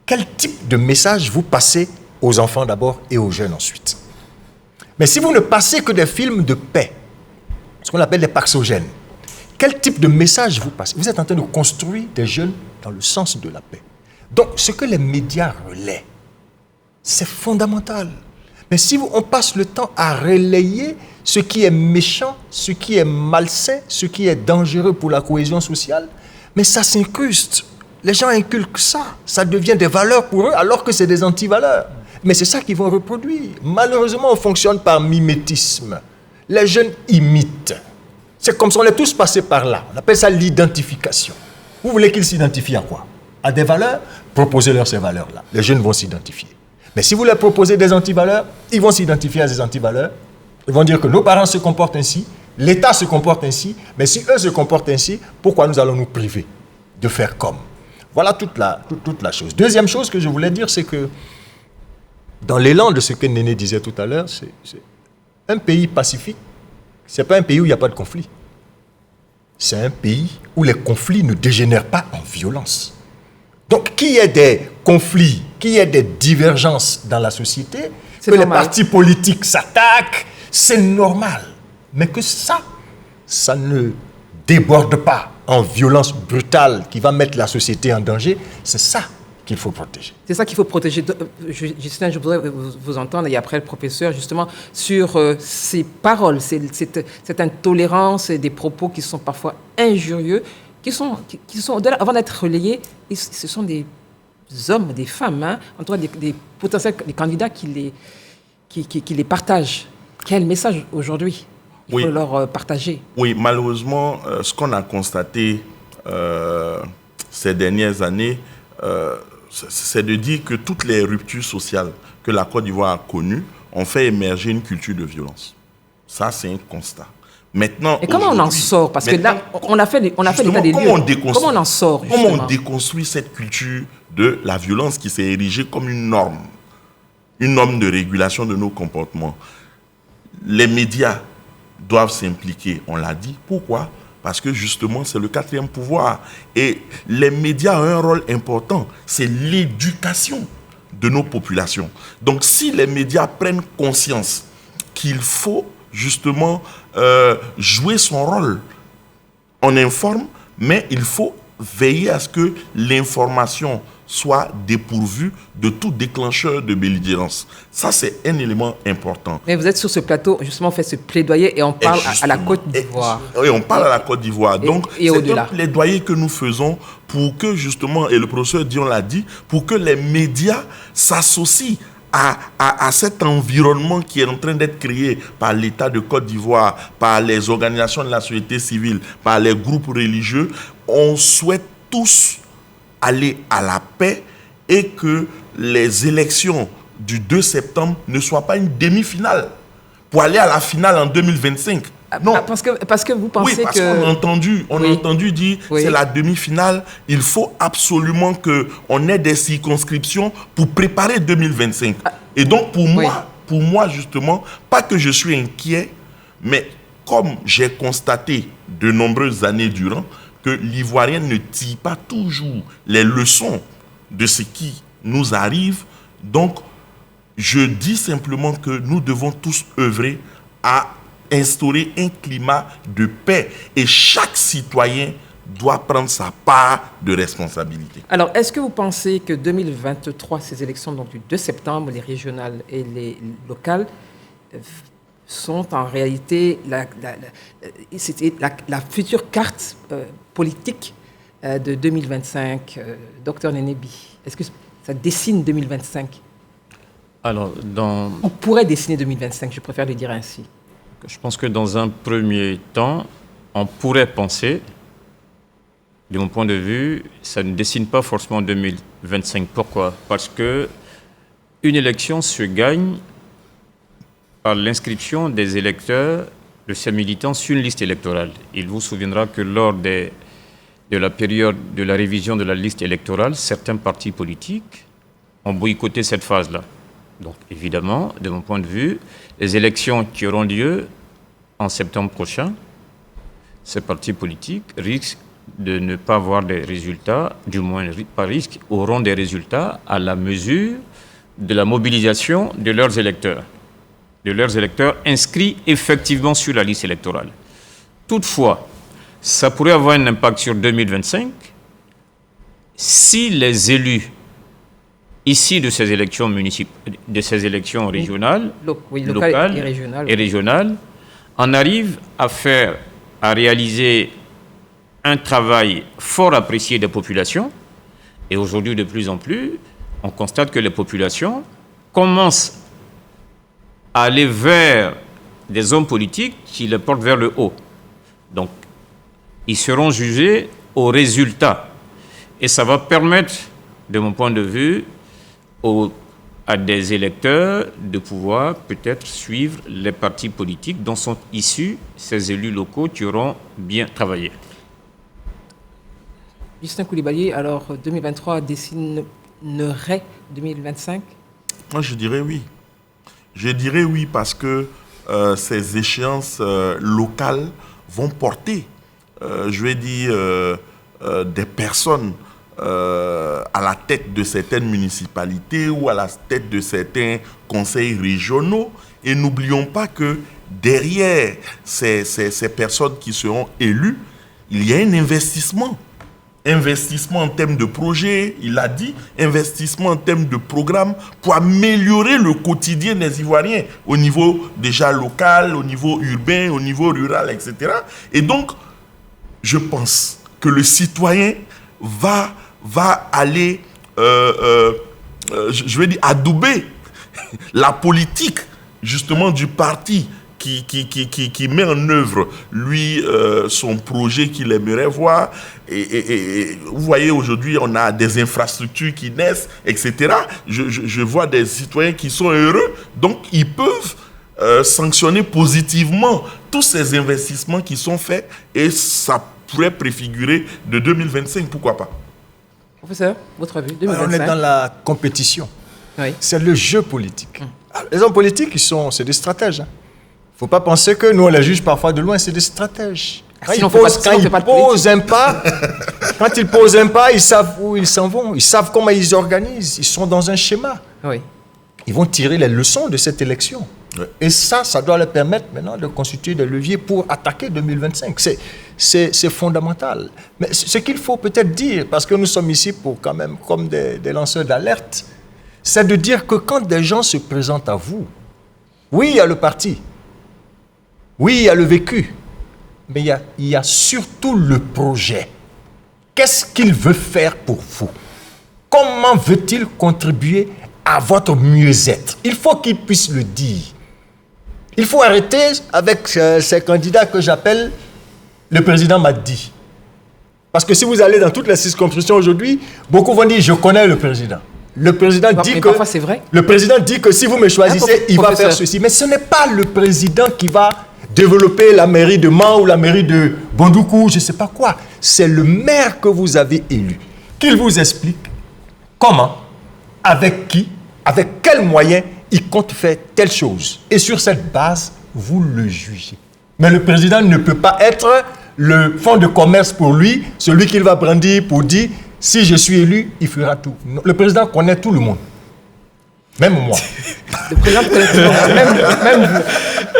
D: quel type de message vous passez aux enfants d'abord et aux jeunes ensuite? Mais si vous ne passez que des films de paix, ce qu'on appelle des paxogènes, quel type de message vous passez? Vous êtes en train de construire des jeunes dans le sens de la paix. Donc, ce que les médias relaient, c'est fondamental. Mais si on passe le temps à relayer ce qui est méchant, ce qui est malsain, ce qui est dangereux pour la cohésion sociale, mais ça s'incruste. Les gens inculquent ça. Ça devient des valeurs pour eux alors que c'est des antivaleurs. Mais c'est ça qu'ils vont reproduire. Malheureusement, on fonctionne par mimétisme. Les jeunes imitent. C'est comme si on est tous passés par là. On appelle ça l'identification. Vous voulez qu'ils s'identifient à quoi? À des valeurs? Proposez-leur ces valeurs-là. Les jeunes vont s'identifier. Mais si vous leur proposez des antivaleurs, ils vont s'identifier à ces antivaleurs. Ils vont dire que nos parents se comportent ainsi, l'État se comporte ainsi, mais si eux se comportent ainsi, pourquoi nous allons nous priver de faire comme? Voilà toute la chose. Deuxième chose que je voulais dire, c'est que dans l'élan de ce que Néné disait tout à l'heure, c'est un pays pacifique, ce n'est pas un pays où il n'y a pas de conflit. C'est un pays où les conflits ne dégénèrent pas en violence. Donc, qu'il y ait des conflits, qu'il y ait des divergences dans la société, que les partis politiques s'attaquent, c'est normal. Mais que ça ne déborde pas en violence brutale qui va mettre la société en danger, c'est ça qu'il faut protéger.
A: C'est ça qu'il faut protéger. Justin, je voudrais vous entendre, et après le professeur, justement, sur ces paroles, cette intolérance et des propos qui sont parfois injurieux, qui sont avant d'être relayés, ce sont des hommes, des femmes, en tout cas des potentiels des candidats qui les partagent. Quel message aujourd'hui il faut leur partager? Oui,
C: malheureusement, ce qu'on a constaté ces dernières années, c'est de dire que toutes les ruptures sociales que la Côte d'Ivoire a connues ont fait émerger une culture de violence. Ça, c'est un constat. Maintenant,
A: et comment on en sort? Parce que là, on a fait l'état des lieux. Comment on en sort?
C: Comment on déconstruit cette culture de la violence qui s'est érigée comme une norme? une norme de régulation de nos comportements. Les médias doivent s'impliquer, on l'a dit. Pourquoi ? Parce que justement, c'est le 4e pouvoir. Et les médias ont un rôle important, c'est l'éducation de nos populations. Donc si les médias prennent conscience qu'il faut justement jouer son rôle, on informe, mais il faut veiller à ce que l'information soit dépourvue de tout déclencheur de belligérance. Ça, c'est un élément important.
A: Mais vous êtes sur ce plateau, justement, on fait ce plaidoyer et on parle à la Côte d'Ivoire.
C: Oui, on parle à la Côte d'Ivoire. Donc,
A: c'est
C: un plaidoyer que nous faisons pour que, justement, et le professeur Dion l'a dit, pour que les médias s'associent à cet environnement qui est en train d'être créé par l'État de Côte d'Ivoire, par les organisations de la société civile, par les groupes religieux. On souhaite tous aller à la paix et que les élections du 2 septembre ne soient pas une demi-finale pour aller à la finale en 2025. Non.
A: Parce que vous pensez
C: oui, parce qu'on a entendu dire c'est la demi-finale. Il faut absolument qu'on ait des circonscriptions pour préparer 2025. Et donc pour moi justement, pas que je suis inquiet, mais comme j'ai constaté de nombreuses années durant que l'Ivoirien ne tire pas toujours les leçons de ce qui nous arrive, donc je dis simplement que nous devons tous œuvrer à instaurer un climat de paix et chaque citoyen doit prendre sa part de responsabilité.
A: Alors, est-ce que vous pensez que 2023, ces élections donc du 2 septembre, les régionales et les locales, sont en réalité la future carte politique de 2025, Dr Nenebi? Est-ce que ça dessine 2025?
B: Alors,
A: on pourrait dessiner 2025, je préfère le dire ainsi.
B: Je pense que dans un premier temps, on pourrait penser, de mon point de vue, ça ne dessine pas forcément 2025. Pourquoi? Parce que une élection se gagne par l'inscription des électeurs, de ces militants, sur une liste électorale. Il vous souviendra que lors de la période de la révision de la liste électorale, certains partis politiques ont boycotté cette phase-là. Donc, évidemment, de mon point de vue, les élections qui auront lieu en septembre prochain, ces partis politiques risquent de ne pas avoir des résultats, du moins pas risque, auront des résultats à la mesure de la mobilisation de leurs électeurs inscrits effectivement sur la liste électorale. Toutefois, ça pourrait avoir un impact sur 2025 si les élus issus de ces élections municipales, de ces élections régionales, locales et régionales, en arrivent à réaliser un travail fort apprécié des populations. Et aujourd'hui, de plus en plus, on constate que les populations commencent à aller vers des hommes politiques qui les portent vers le haut. Donc, ils seront jugés aux résultats. Et ça va permettre, de mon point de vue, à des électeurs de pouvoir peut-être suivre les partis politiques dont sont issus ces élus locaux qui auront bien travaillé.
A: Justin Coulibaly, alors 2023 dessinerait 2025?
C: Moi, je dirais oui. Je dirais oui parce que ces échéances locales vont porter, des personnes à la tête de certaines municipalités ou à la tête de certains conseils régionaux. Et n'oublions pas que derrière ces personnes qui seront élues, il y a un investissement. Investissement en termes de projet, il a dit, investissement en termes de programme pour améliorer le quotidien des Ivoiriens au niveau déjà local, au niveau urbain, au niveau rural, etc. Et donc, je pense que le citoyen va aller, adouber la politique justement du parti qui met en œuvre, lui, son projet qu'il aimerait voir. Et vous voyez, aujourd'hui, on a des infrastructures qui naissent, etc. Je vois des citoyens qui sont heureux, donc ils peuvent sanctionner positivement tous ces investissements qui sont faits et ça pourrait préfigurer de 2025, pourquoi pas.
A: Professeur, votre avis, 2025?
D: On est dans la compétition. c'est le jeu politique. Alors, les hommes politiques, c'est des stratèges. Il ne faut pas penser que nous, on les juge parfois de loin, c'est des stratèges. Quand ils posent un pas, ils savent où ils s'en vont, ils savent comment ils organisent, ils sont dans un schéma. Ils vont tirer les leçons de cette élection. Et ça doit leur permettre maintenant de constituer des leviers pour attaquer 2025. C'est fondamental. Mais ce qu'il faut peut-être dire, parce que nous sommes ici pour quand même comme des lanceurs d'alerte, c'est de dire que quand des gens se présentent à vous, oui, il y a le parti, oui, il y a le vécu, mais il y a surtout le projet. Qu'est-ce qu'il veut faire pour vous? Comment veut-il contribuer à votre mieux-être? Il faut qu'il puisse le dire. Il faut arrêter avec ces candidats que j'appelle le président m'a dit. Parce que si vous allez dans toutes les circonscriptions aujourd'hui, beaucoup vont dire je connais le président. Le président dit que
A: parfois c'est vrai.
D: Le président dit que si vous me choisissez, il va faire ceci. Mais ce n'est pas le président qui va développer la mairie de Mans ou la mairie de Bondoukou, je ne sais pas quoi. C'est le maire que vous avez élu. Qu'il vous explique comment, avec qui, avec quels moyens il compte faire telle chose. Et sur cette base, vous le jugez. Mais le président ne peut pas être le fonds de commerce pour lui, celui qu'il va brandir pour dire si je suis élu, il fera tout. Le président connaît tout le monde. Même moi.
A: Le président connaît tout le monde. Même vous.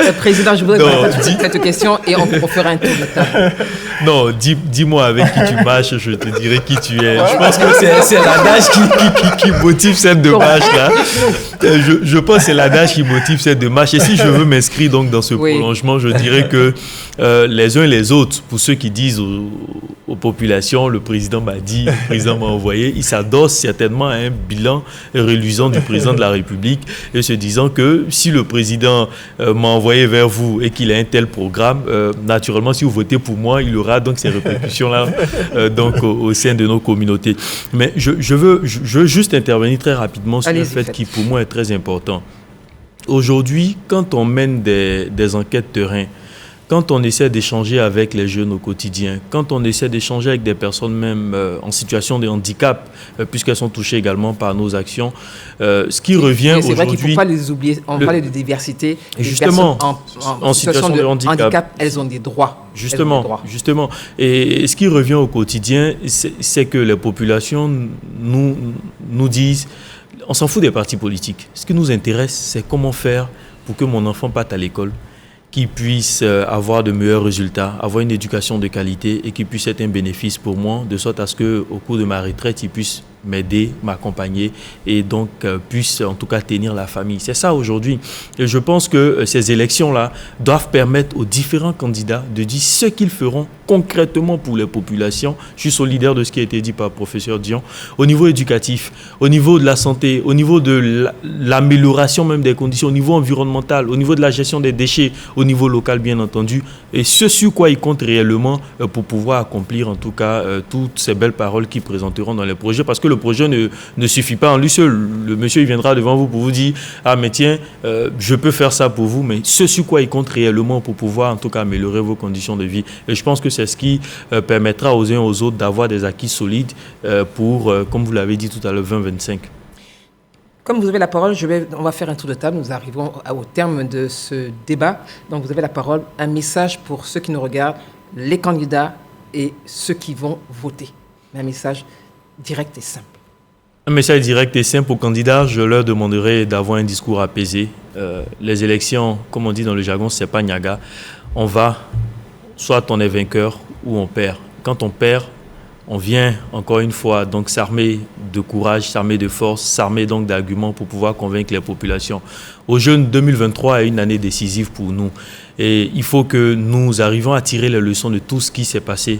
A: Le président, je voudrais répondre cette question et on fera un tour de table.
E: Non, dis-moi avec qui tu marches, je te dirai qui tu es. Je pense que c'est l'adage qui motive cette démarche-là. Je pense que c'est l'adage qui motive cette démarche. Et si je veux m'inscrire donc dans ce prolongement, je dirais que les uns et les autres, pour ceux qui disent aux populations, le président m'a dit, le président m'a envoyé, ils s'adossent certainement à un bilan reluisant du président de la République et se disant que si le président m'a envoyé vers vous et qu'il a un tel programme, naturellement, si vous votez pour moi, il aura donc ces répercussions-là donc au sein de nos communautés. Mais je veux juste intervenir très rapidement sur le fait qui, pour moi, est très important. Aujourd'hui, quand on mène des enquêtes terrain, quand on essaie d'échanger avec les jeunes au quotidien, quand on essaie d'échanger avec des personnes même en situation de handicap, puisqu'elles sont touchées également par nos actions, ce qui revient aujourd'hui...
A: C'est vrai qu'il ne faut pas les oublier. On parle de diversité.
E: Justement,
A: en situation de handicap, elles ont des droits.
E: Justement. Et ce qui revient au quotidien, c'est que les populations nous disent... On s'en fout des partis politiques. Ce qui nous intéresse, c'est comment faire pour que mon enfant parte à l'école, qu'il puisse avoir de meilleurs résultats, avoir une éducation de qualité et qu'il puisse être un bénéfice pour moi, de sorte à ce qu'au cours de ma retraite, il puisse m'aider, m'accompagner et donc puisse en tout cas tenir la famille. C'est ça aujourd'hui. Et je pense que ces élections-là doivent permettre aux différents candidats de dire ce qu'ils feront concrètement pour les populations. Je suis solidaire de ce qui a été dit par le professeur Dion. Au niveau éducatif, au niveau de la santé, au niveau de l'amélioration même des conditions, au niveau environnemental, au niveau de la gestion des déchets, au niveau local bien entendu. Et ce sur quoi ils comptent réellement pour pouvoir accomplir en tout cas toutes ces belles paroles qu'ils présenteront dans les projets. Parce que le projet ne suffit pas en lui seul. Le monsieur il viendra devant vous pour vous dire « Ah mais tiens, je peux faire ça pour vous », mais ce sur quoi il compte réellement pour pouvoir en tout cas améliorer vos conditions de vie. Et je pense que c'est ce qui permettra aux uns et aux autres d'avoir des acquis solides pour, comme vous l'avez dit tout à l'heure, 2025.
A: Comme vous avez la parole, on va faire un tour de table. Nous arrivons au terme de ce débat. Donc vous avez la parole. Un message pour ceux qui nous regardent, les candidats et ceux qui vont voter. Un message direct et simple.
E: Un message direct et simple aux candidats, je leur demanderai d'avoir un discours apaisé. Les élections, comme on dit dans le jargon, c'est pas Niaga. On va, soit on est vainqueur ou on perd. Quand on perd, on vient encore une fois donc s'armer de courage, s'armer de force, s'armer donc d'arguments pour pouvoir convaincre les populations. Aux jeunes, 2023 est une année décisive pour nous. Et il faut que nous arrivions à tirer les leçons de tout ce qui s'est passé.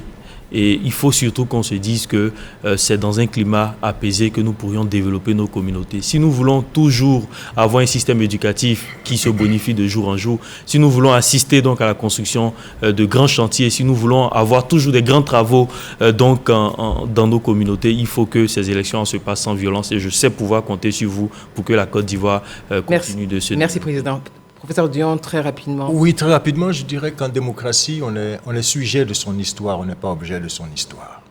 E: Et il faut surtout qu'on se dise que c'est dans un climat apaisé que nous pourrions développer nos communautés. Si nous voulons toujours avoir un système éducatif qui se bonifie de jour en jour, si nous voulons assister donc à la construction de grands chantiers, si nous voulons avoir toujours des grands travaux donc dans nos communautés, il faut que ces élections se passent sans violence. Et je sais pouvoir compter sur vous pour que la Côte d'Ivoire continue de se...
A: Merci, Président. Professeur Dion, très rapidement.
D: Oui, très rapidement, je dirais qu'en démocratie, on est sujet de son histoire, on n'est pas objet de son histoire.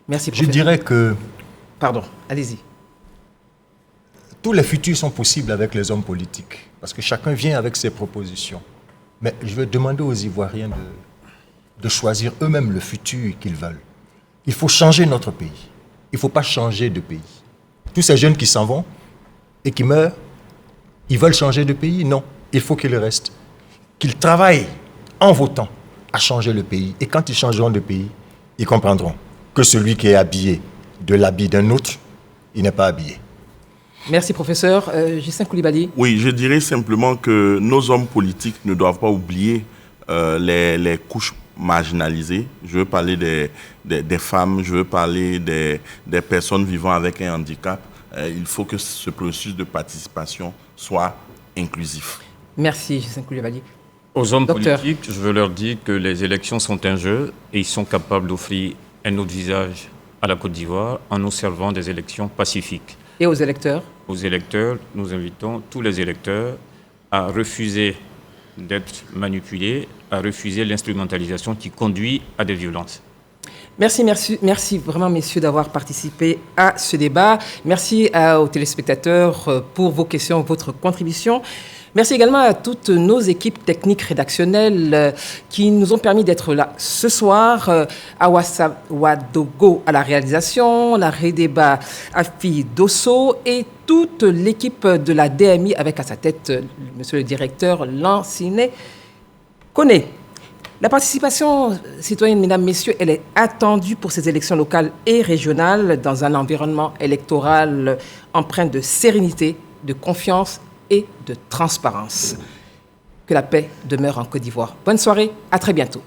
A: Merci, professeur.
D: Je dirais que...
A: Pardon, allez-y.
D: tous les futurs sont possibles avec les hommes politiques, parce que chacun vient avec ses propositions. Mais je vais demander aux Ivoiriens de choisir eux-mêmes le futur qu'ils veulent. Il faut changer notre pays. Il ne faut pas changer de pays. Tous ces jeunes qui s'en vont et qui meurent, ils veulent changer de pays? Non, il faut qu'ils restent. Qu'ils travaillent en votant à changer le pays. Et quand ils changeront de pays, ils comprendront que celui qui est habillé de l'habit d'un autre, il n'est pas habillé.
A: Merci, professeur. Justin Coulibaly.
C: Oui, je dirais simplement que nos hommes politiques ne doivent pas oublier les couches marginalisées. Je veux parler des femmes, je veux parler des personnes vivant avec un handicap. Il faut que ce processus de participation soit inclusif.
A: Merci, Justin Coulibaly.
B: Aux hommes politiques, je veux leur dire que les élections sont un jeu et ils sont capables d'offrir un autre visage à la Côte d'Ivoire en nous servant des élections pacifiques.
A: Et aux électeurs?
B: Aux électeurs, nous invitons tous les électeurs à refuser d'être manipulés, à refuser l'instrumentalisation qui conduit à des violences.
A: Merci vraiment, messieurs, d'avoir participé à ce débat. Merci aux téléspectateurs pour vos questions, votre contribution. Merci également à toutes nos équipes techniques rédactionnelles qui nous ont permis d'être là ce soir. Awassa Wadogo à la réalisation, la Redeba Afi Dosso et toute l'équipe de la DMI avec à sa tête monsieur le directeur Lanciné Koné. La participation citoyenne, mesdames, messieurs, elle est attendue pour ces élections locales et régionales dans un environnement électoral empreint de sérénité, de confiance et de transparence. Que la paix demeure en Côte d'Ivoire. Bonne soirée, à très bientôt.